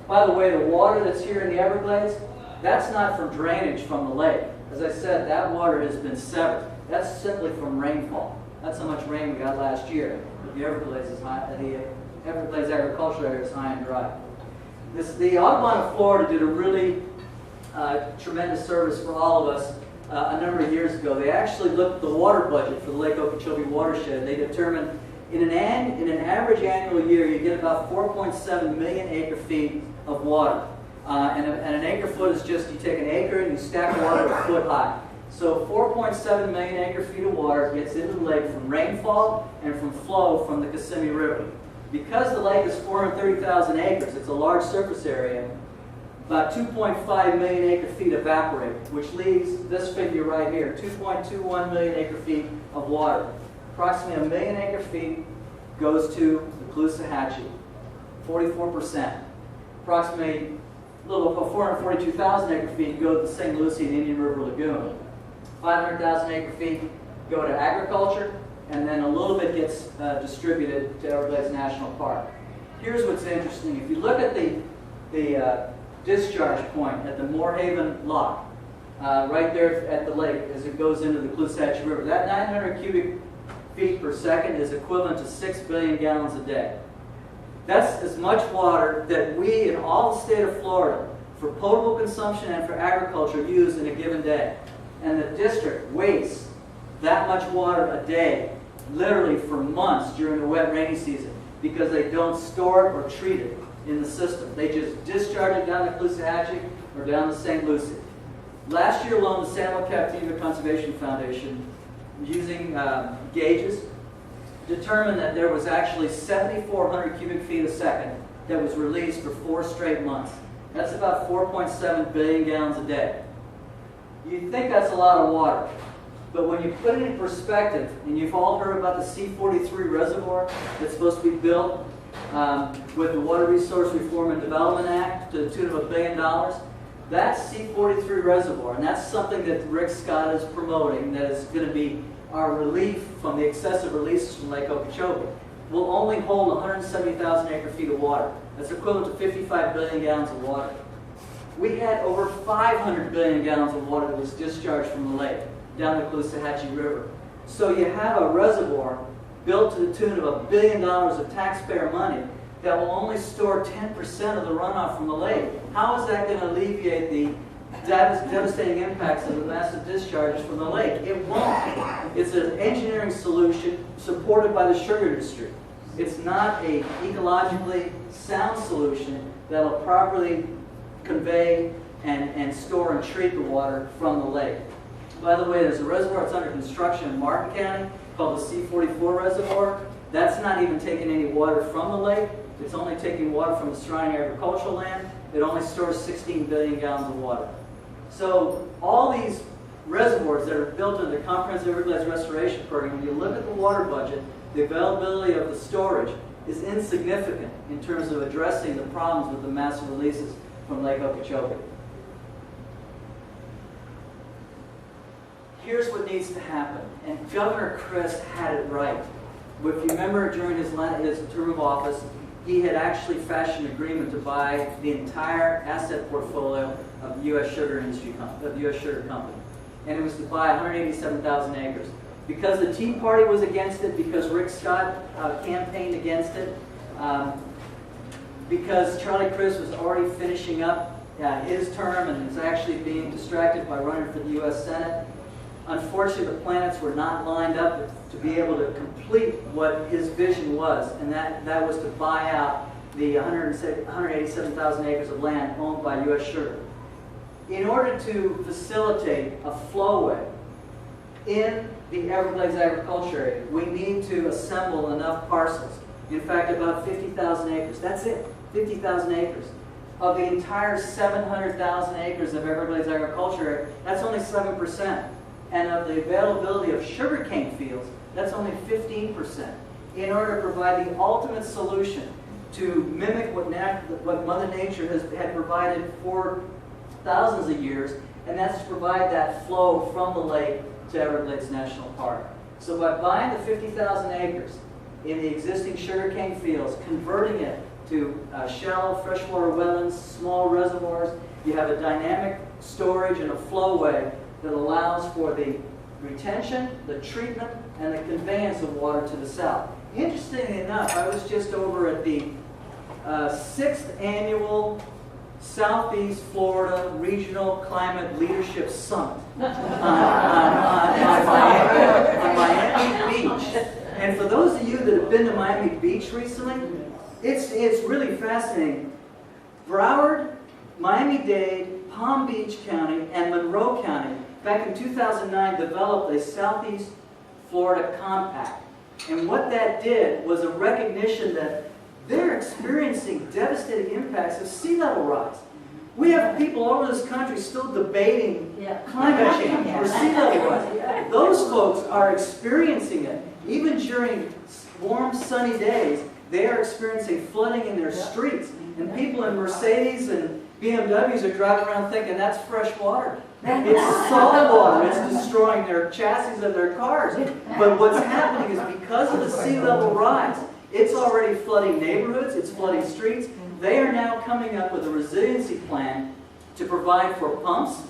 By the way, the water that's here in the Everglades, that's not from drainage from the lake. As I said, that water has been severed. That's simply from rainfall. That's how much rain we got last year. But the Everglades is high, the Everglades Agricultural Area is high and dry. The Audubon of Florida did a really tremendous service for all of us a number of years ago. They actually looked at the water budget for the Lake Okeechobee watershed. They determined in an average annual year, you get about 4.7 million acre-feet of water. And an acre-foot is just, you take an acre and you stack water a foot high. So 4.7 million acre-feet of water gets into the lake from rainfall and from flow from the Kissimmee River. Because the lake is 430,000 acres, it's a large surface area, about 2.5 million acre-feet evaporate, which leaves this figure right here, 2.21 million acre-feet of water. Approximately 1 million acre-feet goes to the Caloosahatchee, 44%. Approximately a little over 442,000 acre-feet go to St. Lucie and Indian River Lagoon. 500,000 acre-feet go to agriculture, and then a little bit gets distributed to Everglades National Park. Here's what's interesting. If you look at the discharge point at the Moorhaven Lock, right there at the lake as it goes into the Caloosahatchee River, that 900 cubic feet per second is equivalent to 6 billion gallons a day. That's as much water that we in all the state of Florida, for potable consumption and for agriculture, use in a given day. And the district wastes that much water a day, literally for months during the wet rainy season, because they don't store it or treat it in the system. They just discharge it down the Caloosahatchee or down the St. Lucie. Last year alone, the San Juan Captiva Conservation Foundation, using gauges, determined that there was actually 7,400 cubic feet a second that was released for 4 straight months. That's about 4.7 billion gallons a day. You'd think that's a lot of water, But when you put it in perspective, and you've all heard about the C-43 reservoir that's supposed to be built with the Water Resource Reform and Development Act to the tune of $1 billion, that C-43 reservoir, and that's something that Rick Scott is promoting, that is going to be our relief from the excessive releases from Lake Okeechobee, will only hold 170,000 acre-feet of water. That's equivalent to 55 billion gallons of water. We had over 500 billion gallons of water that was discharged from the lake down the Caloosahatchee River. So you have a reservoir built to the tune of $1 billion of taxpayer money that will only store 10% of the runoff from the lake. How is that going to alleviate the devastating impacts of the massive discharges from the lake? It won't. It's an engineering solution supported by the sugar industry. It's not an ecologically sound solution that will properly convey and store and treat the water from the lake. By the way, there's a reservoir that's under construction in Martin County called the C-44 reservoir. That's not even taking any water from the lake. It's only taking water from the surrounding agricultural land. It only stores 16 billion gallons of water. So all these reservoirs that are built into the Comprehensive Everglades Restoration Program, when you look at the water budget, the availability of the storage is insignificant in terms of addressing the problems with the massive releases from Lake Okeechobee. Here's what needs to happen, and Governor Crist had it right. If you remember, during his term of office, he had actually fashioned an agreement to buy the entire asset portfolio of the U.S. Sugar Company, and it was to buy 187,000 acres. Because the Tea Party was against it, because Rick Scott campaigned against it, because Charlie Crist was already finishing up his term and was actually being distracted by running for the U.S. Senate. Unfortunately, the planets were not lined up to be able to complete what his vision was, and that was to buy out the 187,000 acres of land owned by U.S. Sugar. In order to facilitate a flowway in the Everglades agriculture area, we need to assemble enough parcels. In fact, about 50,000 acres. That's it, 50,000 acres. Of the entire 700,000 acres of Everglades agriculture area, that's only 7%. And of the availability of sugarcane fields, that's only 15%. In order to provide the ultimate solution to mimic what Mother Nature had provided for thousands of years, and that's to provide that flow from the lake to Everglades National Park. So by buying the 50,000 acres in the existing sugarcane fields, converting it to shallow freshwater wetlands, small reservoirs, you have a dynamic storage and a flowway that allows for the retention, the treatment, and the conveyance of water to the south. Interestingly enough, I was just over at the 6th Annual Southeast Florida Regional Climate Leadership Summit on Miami Beach. And for those of you that have been to Miami Beach recently, it's really fascinating. Broward, Miami-Dade, Palm Beach County, and Monroe County back in 2009 developed a Southeast Florida Compact. And what that did was a recognition that they're experiencing devastating impacts of sea level rise. We have people all over this country still debating climate change or sea level rise. Those folks are experiencing it. Even during warm, sunny days, they are experiencing flooding in their streets. And people in Mercedes and BMWs are driving around thinking that's fresh water. It's salt water. It's destroying their chassis of their cars. But what's happening is because of the sea level rise, it's already flooding neighborhoods, it's flooding streets. They are now coming up with a resiliency plan to provide for pumps,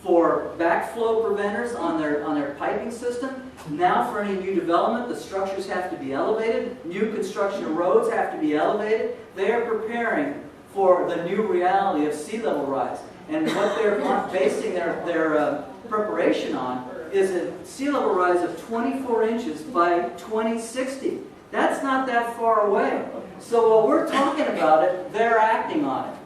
for backflow preventers on their piping system. Now for any new development, the structures have to be elevated. New construction of roads have to be elevated. They are preparing for the new reality of sea level rise. And what they're basing their preparation on is a sea level rise of 24 inches by 2060. That's not that far away. So while we're talking about it, they're acting on it.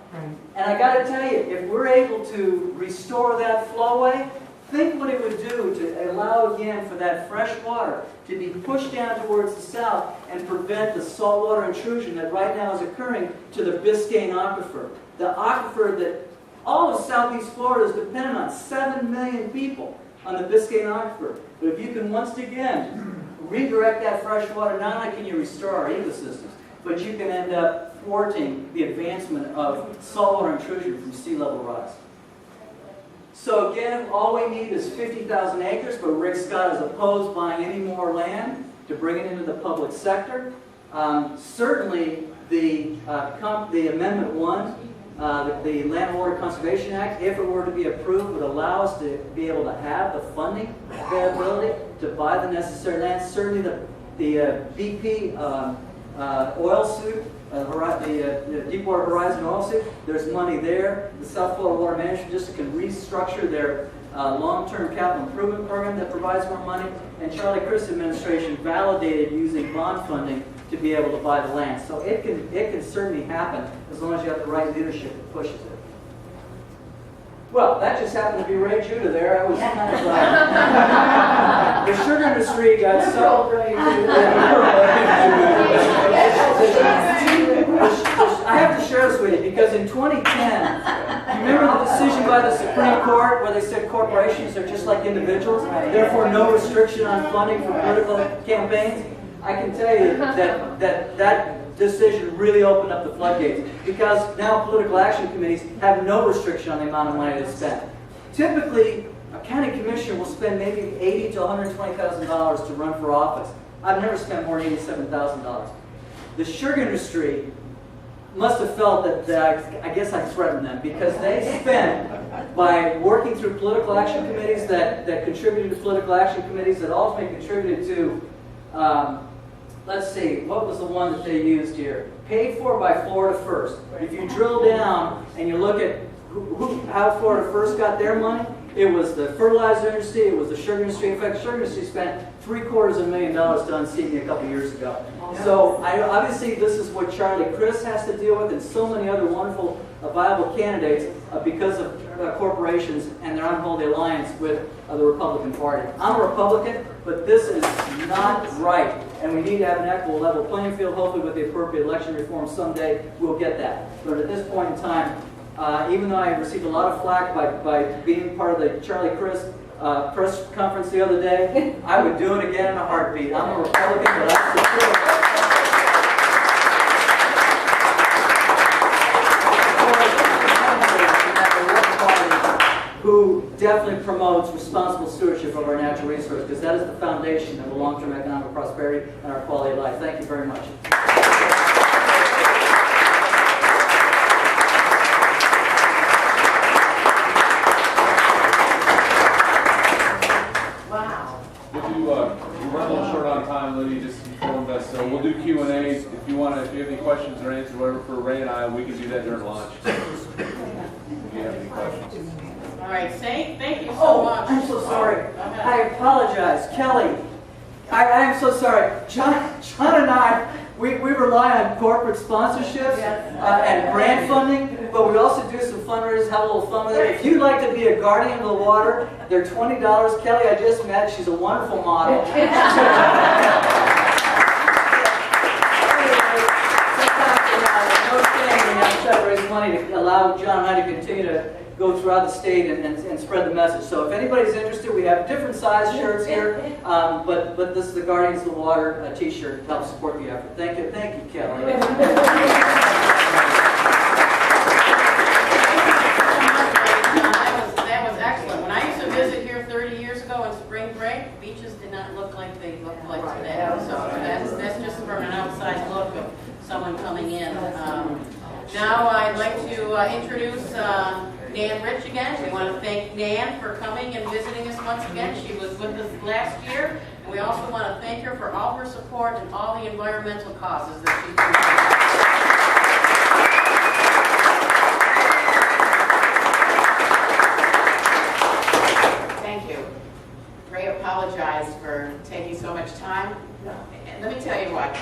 And I got to tell you, if we're able to restore that flowway, think what it would do to allow again for that fresh water to be pushed down towards the south and prevent the saltwater intrusion that right now is occurring to the Biscayne Aquifer. The aquifer that all of Southeast Florida is dependent on, 7 million people. on the Biscayne Aquifer. But if you can once again redirect that fresh water, not only can you restore our ecosystems, but you can end up thwarting the advancement of saltwater intrusion from sea level rise. So again, all we need is 50,000 acres, but Rick Scott is opposed buying any more land to bring it into the public sector. Certainly, the Amendment 1, the Land and Water Conservation Act, if it were to be approved, would allow us to be able to have the funding availability to buy the necessary land. Certainly, the BP oil suit, the Deepwater Horizon oil suit, there's money there. The South Florida Water Management District can restructure their long-term capital improvement program that provides more money. And Charlie Crist administration validated using bond funding to be able to buy the land. So it can certainly happen as long as you have the right leadership that pushes it. Well, that just happened to be Ray Judah there. I was kind of the sugar industry got so. I have to share this with you because in 2010, you remember the decision by the Supreme Court where they said corporations are just like individuals, therefore no restriction on funding for political campaigns? I can tell you that decision really opened up the floodgates because now political action committees have no restriction on the amount of money they spend. Typically, a county commissioner will spend maybe $80,000 to $120,000 to run for office. I've never spent more than $87,000. The sugar industry must have felt that I guess I threatened them because they spent by working through political action committees that contributed to political action committees that ultimately contributed to let's see, what was the one that they used here? Paid for by Florida First. If you drill down and you look at how Florida First got their money, it was the fertilizer industry, it was the sugar industry. In fact, the sugar industry spent $750,000 to unseat me a couple years ago. So obviously this is what Charlie Crist has to deal with and so many other wonderful viable candidates because of corporations and their unholy alliance with the Republican Party. I'm a Republican, but this is not right. And we need to have an equitable level playing field. Hopefully with the appropriate election reform someday we'll get that. But at this point in time, even though I received a lot of flack by being part of the Charlie Crist press conference the other day, I would do it again in a heartbeat. I'm a Republican, but I support who definitely promotes responsible stewardship of our natural resources, because that is the foundation of a long-term economic prosperity and our quality of life. Thank you very much. Wow. We're running a little short on time. Lydia just informed us, so we'll do Q&A. If you have any questions or answers, whatever, for Ray and I, we can do that during lunch. If you have any questions. All right, thank you so much. I'm so sorry. I apologize. Kelly, I am so sorry. John and I, we rely on corporate sponsorships and grant funding, but we also do some fundraisers, have a little fun with it. If you'd like to be a guardian of the water, they're $20. Kelly, I just met. She's a wonderful model. Raise money to allow John and I to continue to go throughout the state and spread the message. So if anybody's interested, we have different size shirts here, but this is the Guardians of the Water t-shirt to help support the effort. Thank you, Kelly. That was excellent. When I used to visit here 30 years ago on spring break, beaches did not look like they look like today. So that's just from an outside look of someone coming in. Now I'd like to introduce Nan Rich again. We want to thank Nan for coming and visiting us once again. She was with us last year. And we also want to thank her for all her support and all the environmental causes that she's doing. Thank you. Ray apologized for taking so much time. And let me tell you what,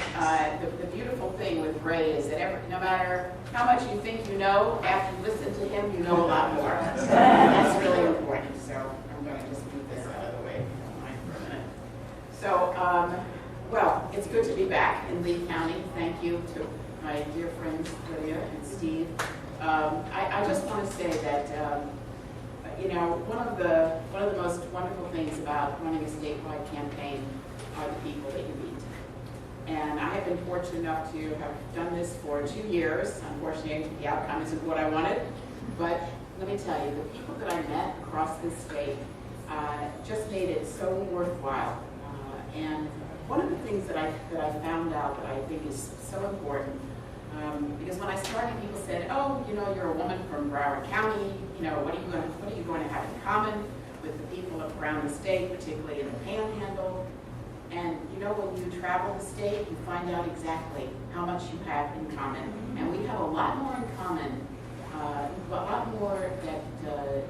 the beautiful thing with Ray is that no matter how much you think you know, after you listen to him, you know a lot more. That's really important. So I'm going to just move this out of the way if you don't mind for a minute. So, well, it's good to be back in Lee County. Thank you to my dear friends Lydia and Steve. I just want to say that you know, one of the most wonderful things about running a statewide campaign are the people that you meet. And I have been fortunate enough to have done this for 2 years. Unfortunately, the outcome isn't what I wanted. But let me tell you, the people that I met across this state just made it so worthwhile. And one of the things that I found out that I think is so important, because when I started, people said, "Oh, you know, you're a woman from Broward County. You know, what are you going to have in common with the people around the state, particularly in the Panhandle?" And you know, when you travel the state, you find out exactly how much you have in common. And we have a lot more in common, a lot more that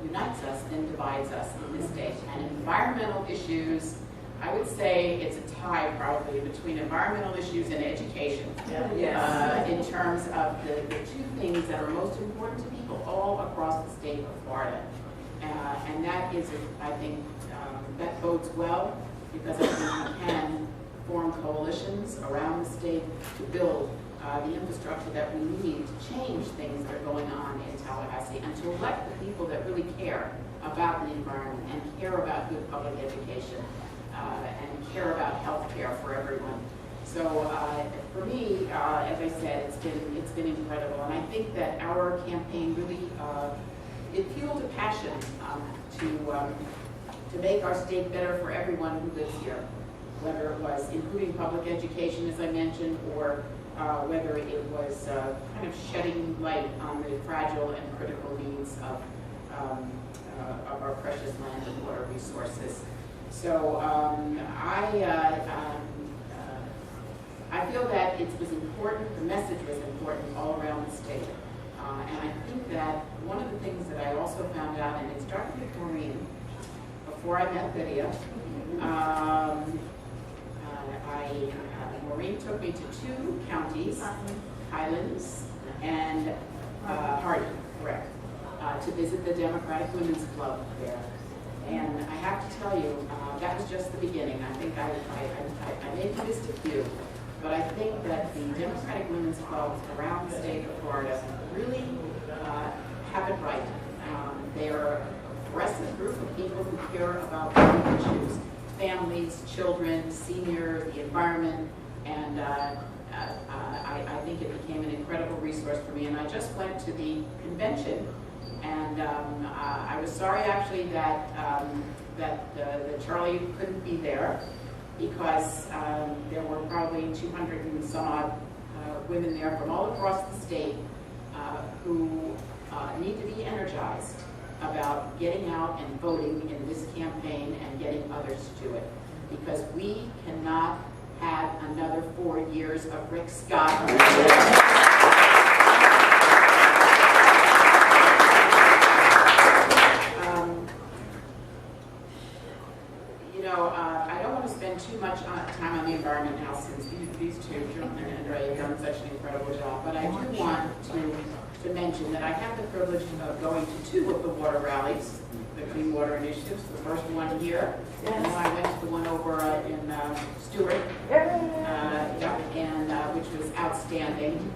unites us than divides us in this state. And environmental issues, I would say it's a tie probably between environmental issues and education. In terms of the two things that are most important to people all across the state of Florida. And that is, I think, that bodes well, because I think we can form coalitions around the state to build the infrastructure that we need to change things that are going on in Tallahassee, and to elect the people that really care about the environment and care about good public education and care about health care for everyone. So for me, as I said, it's been incredible, and I think that our campaign really it fueled a passion to make our state better for everyone who lives here, whether it was improving public education, as I mentioned, or whether it was kind of shedding light on the fragile and critical needs of our precious land and water resources. So I feel that it was important, the message was important all around the state. And I think that one of the things that I also found out, and it started with Maureen, before I met Lydia, Maureen took me to 2 counties, Highlands and Hardee, correct, to visit the Democratic Women's Club there. And I have to tell you, that was just the beginning. I think I maybe missed a few, but I think that the Democratic Women's Clubs around the state of Florida really have it right. They are a progressive group of people who care about public issues, families, children, seniors, the environment, and I think it became an incredible resource for me. And I just went to the convention, and I was sorry actually that Charlie couldn't be there, because there were probably 200 and some odd women there from all across the state who need to be energized about getting out and voting in this campaign and getting others to it, because we cannot have another 4 years of Rick Scott. I don't want to spend too much time on the environment now, since these two, John and Andrea, have done such an incredible job. But I do want to mention that I had the privilege of going to 2 of the water rallies, the Clean Water Initiatives. The first one here, and then I went to the one over in Stewart, which was outstanding.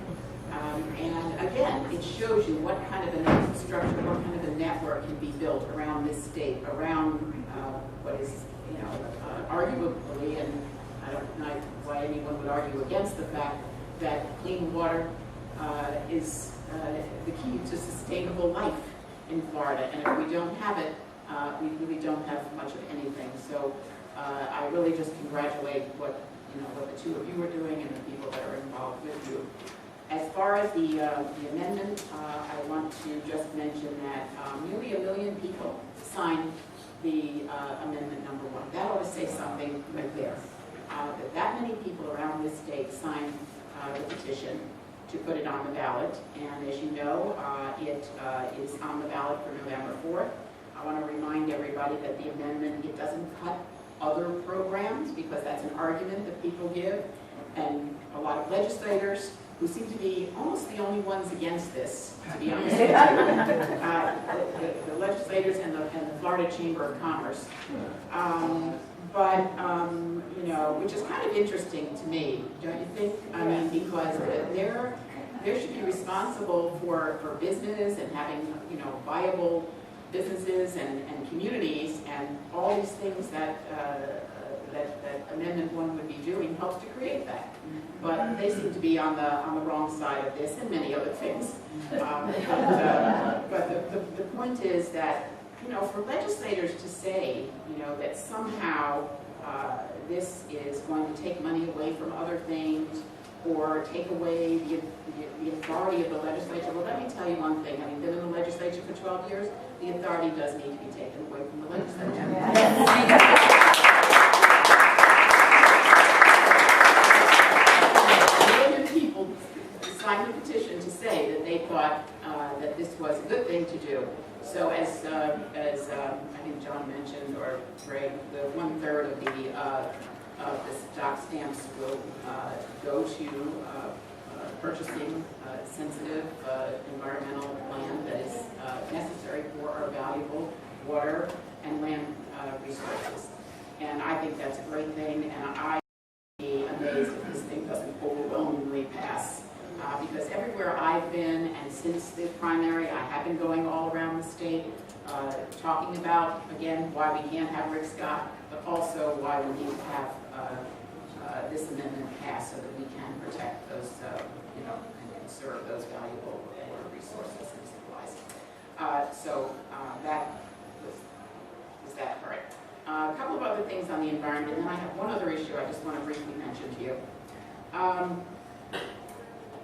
And again, it shows you what kind of an infrastructure, what kind of a network can be built around this state, around what is, arguably, and I don't know why anyone would argue against the fact that clean water is the key to sustainable life in Florida. And if we don't have it, we really don't have much of anything. So I really just congratulate what the 2 of you are doing and the people that are involved with you. As far as the amendment, I want to just mention that nearly 1 million people signed the amendment number 1. That ought to say something right there. That many people around this state signed the petition to put it on the ballot, and as you know, it is on the ballot for November 4th. I want to remind everybody that the amendment, it doesn't cut other programs, because that's an argument that people give, and a lot of legislators who seem to be almost the only ones against this, to be honest with you, the legislators and the Florida Chamber of Commerce. Which is kind of interesting to me, don't you think? I mean, because they should be responsible for business and having, viable businesses and communities, and all these things that Amendment 1 would be doing helps to create that. But they seem to be on the wrong side of this and many other things. But the point is that, for legislators to say, that somehow this is going to take money away from other things or take away the authority of the legislature. Well, let me tell you one thing. Having been in the legislature for 12 years, the authority does need to be taken away from the legislature. People signed a petition to say that they thought that this was a good thing to do. So as I think John mentioned, or Greg, the 1/3 of the stock stamps will go to purchasing sensitive environmental land that is necessary for our valuable water and land resources. And I think that's a great thing, and I would be amazed if this thing doesn't overwhelmingly pass. Because everywhere I've been, and since the primary, I have been going all around the state, talking about, again, why we can't have Rick Scott, but also why we need to have this amendment passed so that we can protect those, and conserve those valuable water resources and supplies. That was that part. A couple of other things on the environment, and I have one other issue I just want to briefly mention to you.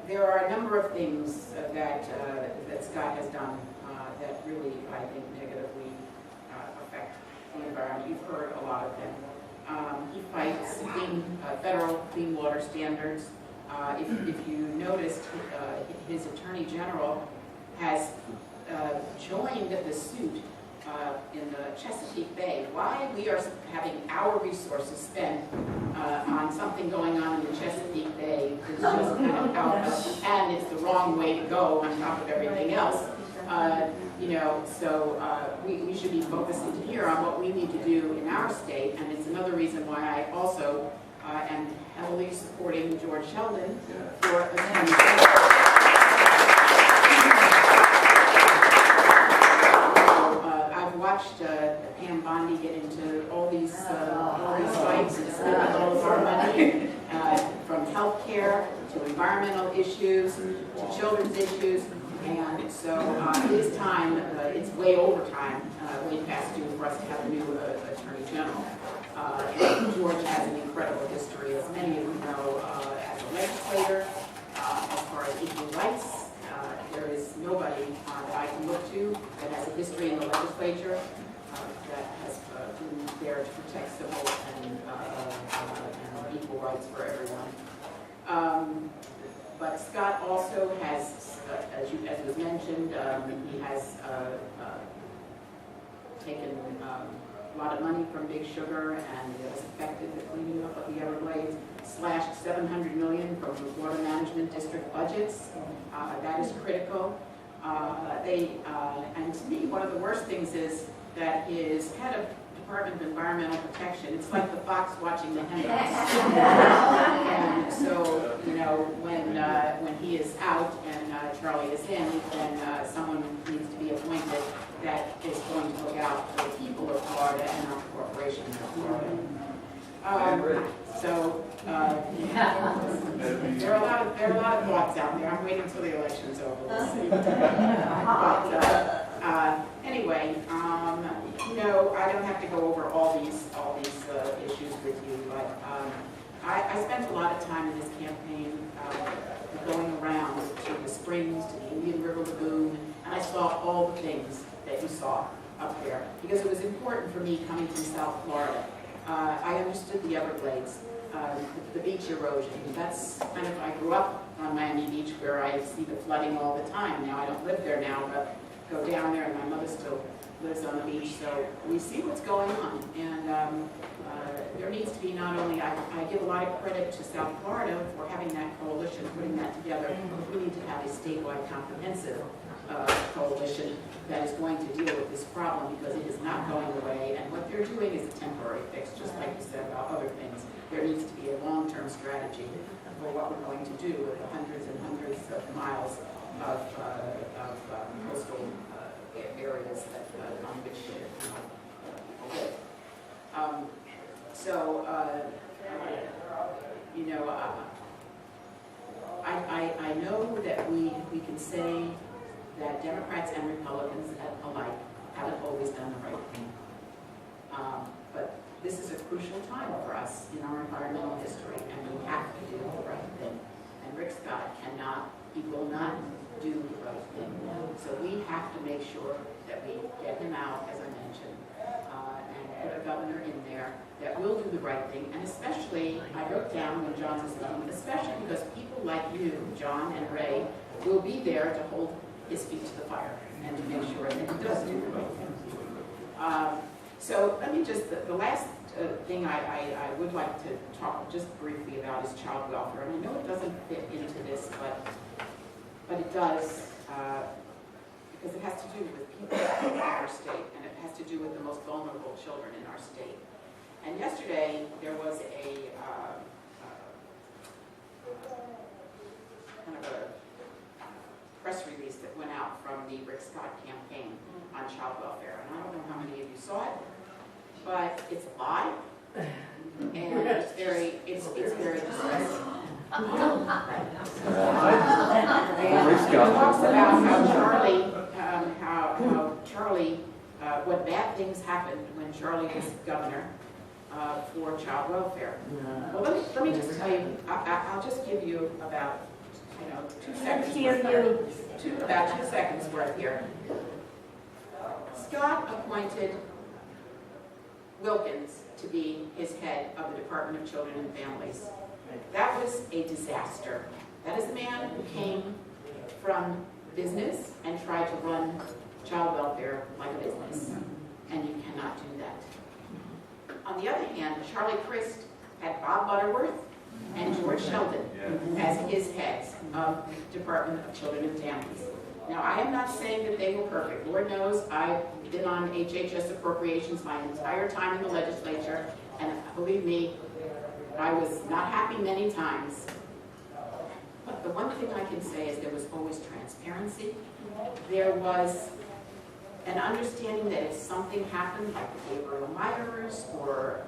There are a number of things that Scott has done that really, I think, negatively affect the environment. You've heard a lot of them. He fights federal clean water standards. If you noticed, his Attorney General has joined the suit in the Chesapeake Bay. Why we are having our resources spent on something going on in the Chesapeake Bay is just kind of out, and it's the wrong way to go on top of everything else. We should be focusing here on what we need to do in our state, and it's another reason why I also am heavily supporting George Sheldon for attending. I've watched Pam Bondi get into all these fights and spending all of our money, from healthcare to environmental issues to children's issues. And so it is time, it's way over time, way past due for us to have a new Attorney General. And George has an incredible history, as many of you know, as a legislator, as far as equal rights. There is nobody that I can look to that has a history in the legislature that has been there to protect civil and equal rights for everyone. But Scott also has, as was mentioned, he has taken a lot of money from Big Sugar and has affected the cleaning up of the Everglades, slashed $700 million from the water management district budgets. That is critical. And to me, one of the worst things is that his head of Department of Environmental Protection, it's like the fox watching the hen house. And so, when he is out and Charlie is in, then someone needs to be appointed that is going to look out for the people of Florida and not the corporation of Florida. There are a lot of thoughts out there. I'm waiting until the election's over. We'll see. Anyway, I don't have to go over all these issues with you, but I spent a lot of time in this campaign going around to the springs, to the Indian River Lagoon, and I saw all the things that you saw up there because it was important for me coming from South Florida. I understood the Everglades, the beach erosion. That's kind of, I grew up on Miami Beach where I see the flooding all the time. Now I don't live there now, but go down there and my mother still lives on the beach, so we see what's going on. And there needs to be not only, I give a lot of credit to South Florida for having that coalition, putting that together. We need to have a statewide comprehensive coalition that is going to deal with this problem because it is not going away, and what they're doing is a temporary fix, just like you said about other things. There needs to be a long-term strategy for what we're going to do with the hundreds and hundreds of miles of coastal areas that say that Democrats and Republicans alike haven't always done the right thing. But this is a crucial time for us in our environmental history, and we have to do the right thing. And Rick Scott cannot, he will not do the right thing. So we have to make sure that we get him out, as I mentioned, and put a governor in there that will do the right thing. And especially, I wrote down when John was speaking, especially because people like you, John and Ray, will be there to hold his feet to the fire and to make sure that he does do the right thing. So let me just, the last thing I would like to talk just briefly about is child welfare. And I know it doesn't fit into this, but it does, because it has to do with people in our state, and it has to do with the most vulnerable children in our state. And yesterday, there was a kind of a press release that went out from the Rick Scott campaign on child welfare. And I don't know how many of you saw it, but it's a lie, and it's very distressing. It talks about how Charlie, what bad things happened when Charlie was governor for child welfare. Well, let me just tell you, I'll just give you about 2 seconds worth. About 2 seconds worth here. Scott appointed Wilkins to be his head of the Department of Children and Families. That was a disaster. That is a man who came from business and tried to run child welfare like a business. And you cannot do that. On the other hand, Charlie Crist had Bob Butterworth and George Sheldon as his heads of Department of Children and Families. Now, I am not saying that they were perfect. Lord knows I've been on HHS appropriations my entire time in the legislature, and believe me, I was not happy many times. But the one thing I can say is there was always transparency. There was an understanding that if something happened, like the Gabriel Myers or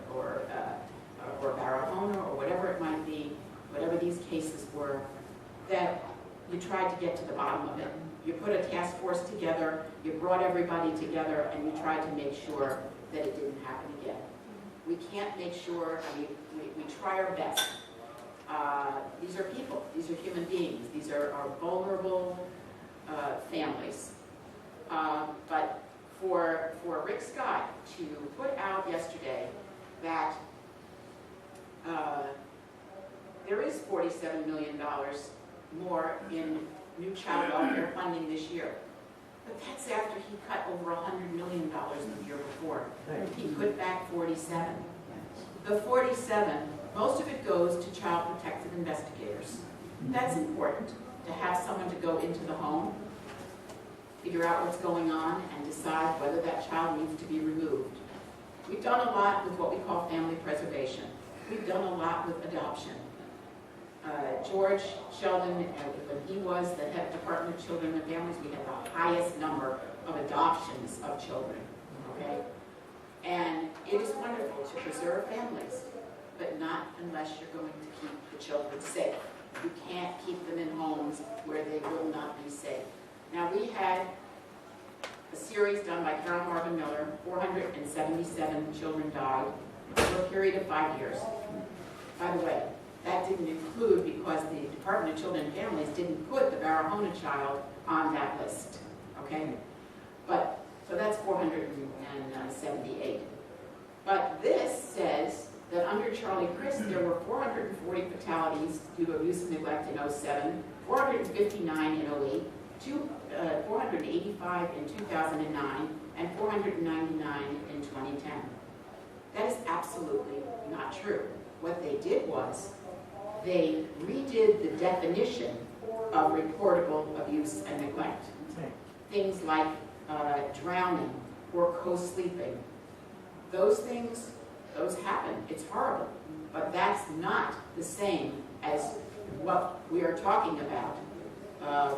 Barahona or whatever it might be, whatever these cases were, that you tried to get to the bottom of it. You put a task force together, you brought everybody together, and you tried to make sure that it didn't happen again. We can't make sure, we try our best. These are people, these are human beings, these are our vulnerable families. But for Rick Scott to put out yesterday that there is $47 million more in new child welfare funding this year. But that's after he cut over $100 million the year before. He put back 47. The 47, most of it goes to child protective investigators. That's important, to have someone to go into the home, figure out what's going on, and decide whether that child needs to be removed. We've done a lot with what we call family preservation. We've done a lot with adoption. George Sheldon, when he was the head of Department of Children and Families, we had the highest number of adoptions of children, okay? And it is wonderful to preserve families, but not unless you're going to keep the children safe. You can't keep them in homes where they will not be safe. Now, we had a series done by Carol Marvin Miller, 477 children died for a period of 5 years. By the way, that didn't include because the Department of Children and Families didn't put the Barahona child on that list, okay? But, so that's 478. But this says that under Charlie Crist, there were 440 fatalities due to abuse and neglect in 2007, 459 in 2008, 485 in 2009, and 499 in 2010. That is absolutely not true. What they did was, they redid the definition of reportable abuse and neglect. Things like drowning or co-sleeping. Those things, those happen. It's horrible. But that's not the same as what we are talking about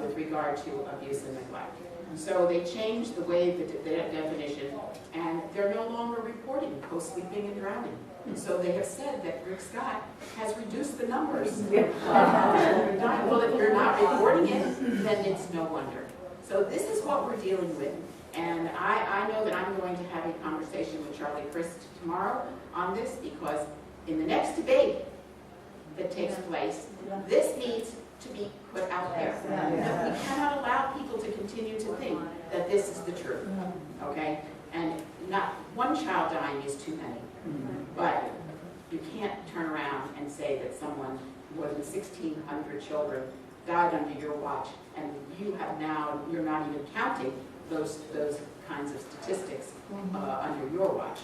with regard to abuse and neglect. So they changed the way the definition, and they're no longer reporting co-sleeping and drowning. So they have said that Rick Scott has reduced the numbers. Well, if you're not reporting it, then it's no wonder. So this is what we're dealing with. And I know that I'm going to have a conversation with Charlie Crist tomorrow on this, because in the next debate that takes place, this needs to be put out there. We cannot allow people to continue to think that this is the truth, okay? And not one child dying is too many, but you can't turn around and say that someone, more than 1,600 children died under your watch, and you have now, you're not even counting those kinds of statistics under your watch.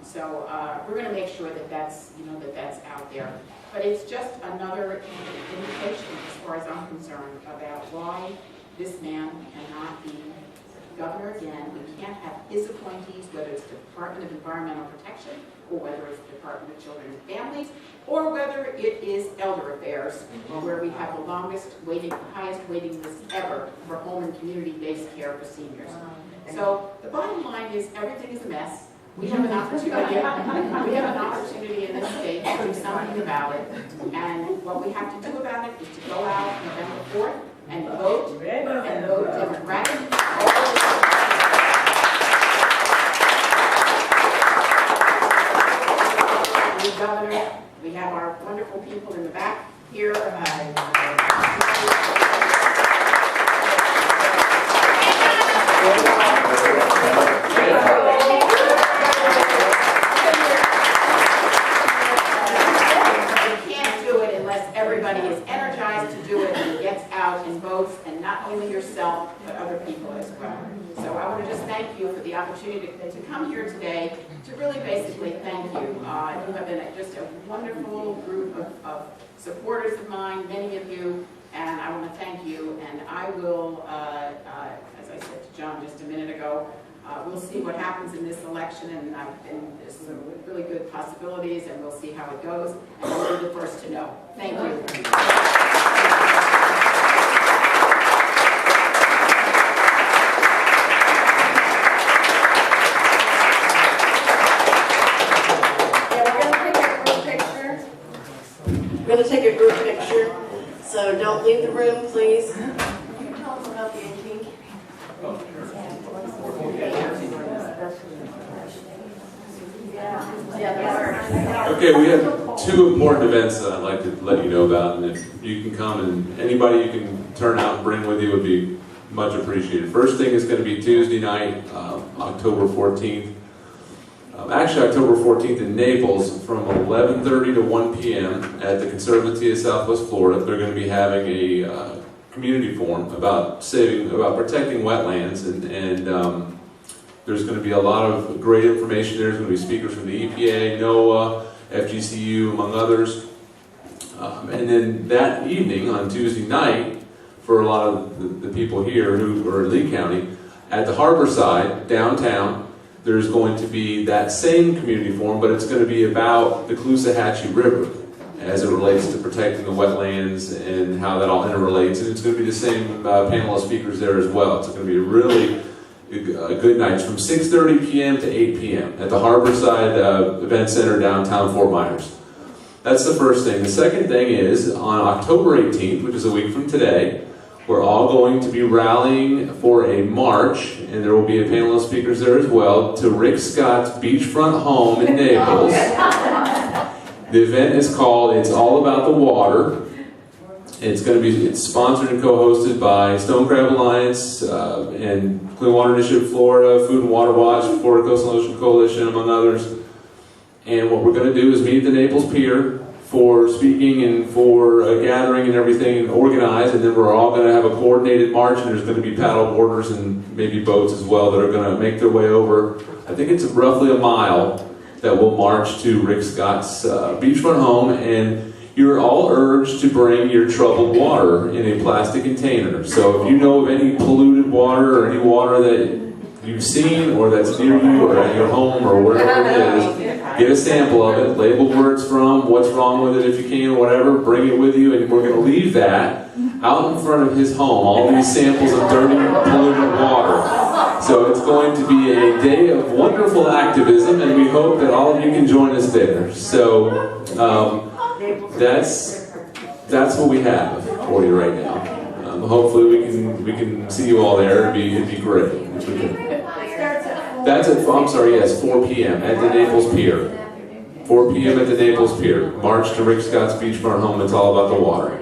So we're going to make sure that that's, that that's out there. But it's just another indication, as far as I'm concerned, about why this man cannot be governor again. We can't have his appointees, whether it's the Department of Environmental Protection, or whether it's the Department of Children and Families, or whether it is Elder Affairs, where we have the highest waiting list ever for home and community-based care for seniors. So the bottom line is, everything is a mess. We have an opportunity. In this state to do something about it, and what we have to do about it is to go out November 4th and vote Democratic. Governor, we have our wonderful people in the back here. Everybody is energized to do it and gets out and votes, and not only yourself, but other people as well. So I want to just thank you for the opportunity to come here today to really basically thank you. You have been just a wonderful group of supporters of mine, many of you, and I want to thank you. And I will, as I said to John just a minute ago, we'll see what happens in this election, and there's some really good possibilities, and we'll see how it goes, and we'll be the first to know. Thank you. We're going to take a group picture, so don't leave the room, please. Can you tell us about the 18th? Okay, we have two important events that I'd like to let you know about, and if you can come, and anybody you can turn out and bring with you would be much appreciated. First thing is going to be Tuesday night, October 14th. Actually, October 14th in Naples, from 11:30 to 1 p.m. at the Conservancy of Southwest Florida. They're going to be having a community forum about protecting wetlands, and there's going to be a lot of great information there. There's going to be speakers from the EPA, NOAA, FGCU, among others. And then that evening, on Tuesday night, for a lot of the people here who are in Lee County, at the Harborside, downtown, there's going to be that same community forum, but it's going to be about the Caloosahatchee River as it relates to protecting the wetlands and how that all interrelates. And it's going to be the same panel of speakers there as well. It's going to be a really good night. It's from 6:30 p.m. to 8 p.m. at the Harborside Event Center, downtown Fort Myers. That's the first thing. The second thing is, on October 18th, which is a week from today, we're all going to be rallying for a march, and there will be a panel of speakers there as well, to Rick Scott's beachfront home in Naples. The event is called It's All About the Water. It's sponsored and co-hosted by Stone Crab Alliance and Clean Water Initiative Florida, Food and Water Watch, Florida Coastal Ocean Coalition, among others. And what we're going to do is meet at the Naples Pier for speaking and for gathering and everything, and organize, and then we're all going to have a coordinated march, and there's going to be paddle boarders and maybe boats as well that are going to make their way over. I think it's roughly a mile that will march to Rick Scott's beachfront home, and you're all urged to bring your troubled water in a plastic container. So if you know of any polluted water or any water that you've seen or that's near you or at your home or wherever it is, get a sample of it, label where it's from, what's wrong with it if you can, whatever, bring it with you, and we're going to leave that out in front of his home, all these samples of dirty, polluted water. So it's going to be a day of wonderful activism, and we hope that all of you can join us there. So that's what we have for you right now. Hopefully we can see you all there. It'd be great. If we can. That's at, I'm sorry, yes, 4 p.m. at the Naples Pier. 4 p.m. at the Naples Pier. March to Rick Scott's Beachfront Home. It's all about the water.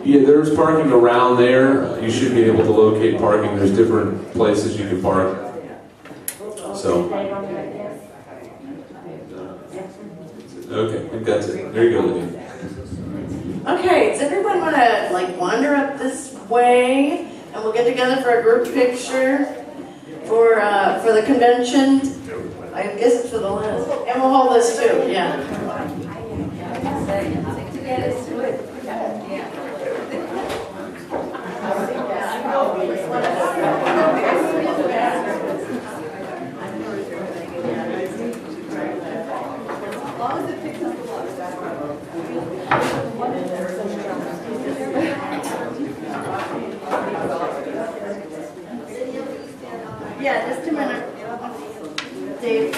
Yeah, there's parking around there. You should be able to locate parking. There's different places you can park. So, okay, I think that's it. There you go, Lydia. Okay, does everyone want to like wander up this way, and we'll get together for a group picture for the convention? I guess it's for the list, and we'll hold this too. Yeah. Yeah, just a minute. Dave.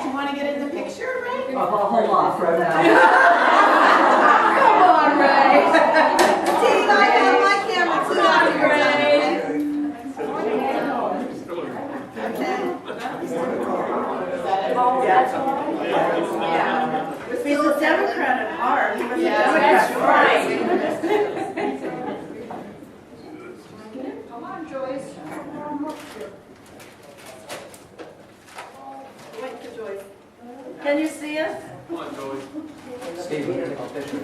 You want to get in the picture, Ray? I'll hold off right now. Come on, Ray. Steve, I have my camera too. He's a Democrat at heart. He was a Yeah, Democrat. that's right. Come on, Joyce. Wait for Joyce. Can you see us? Come on, Joey. Steve, we're gonna take a picture.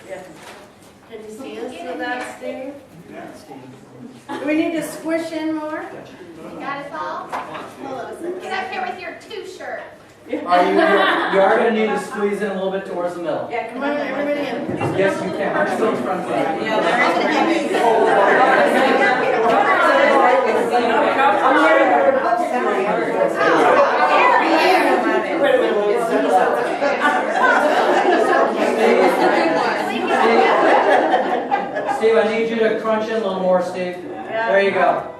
Yeah. Can you see us with that, Steve? Do we need to squish in more? You got us all? Get up here with your two-shirt. You are going to need to squeeze in a little bit towards the middle. Yeah, come on, everybody in. Yes, you can. I'm still in front of you. Yeah, there is. Steve, I need you to crunch in a little more, Steve. There you go.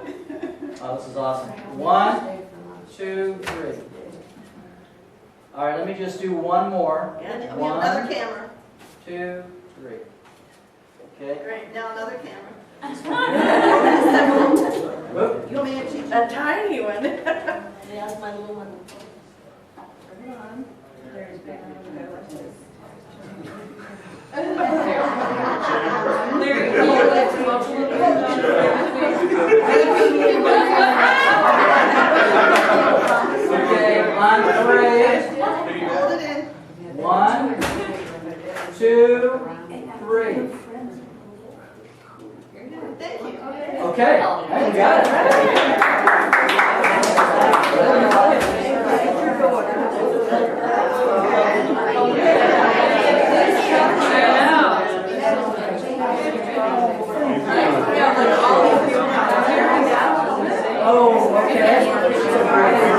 Oh, this is awesome. 1, 2, 3. All right, let me just do one more. And we have another camera. 2, 3. Okay. Great, now another camera. Whoop. You want me to cheat? A tiny one. That's my little one. Okay, on 3. Hold it in. 1, 2, 3. Thank you. Okay, hey, you got Oh, okay.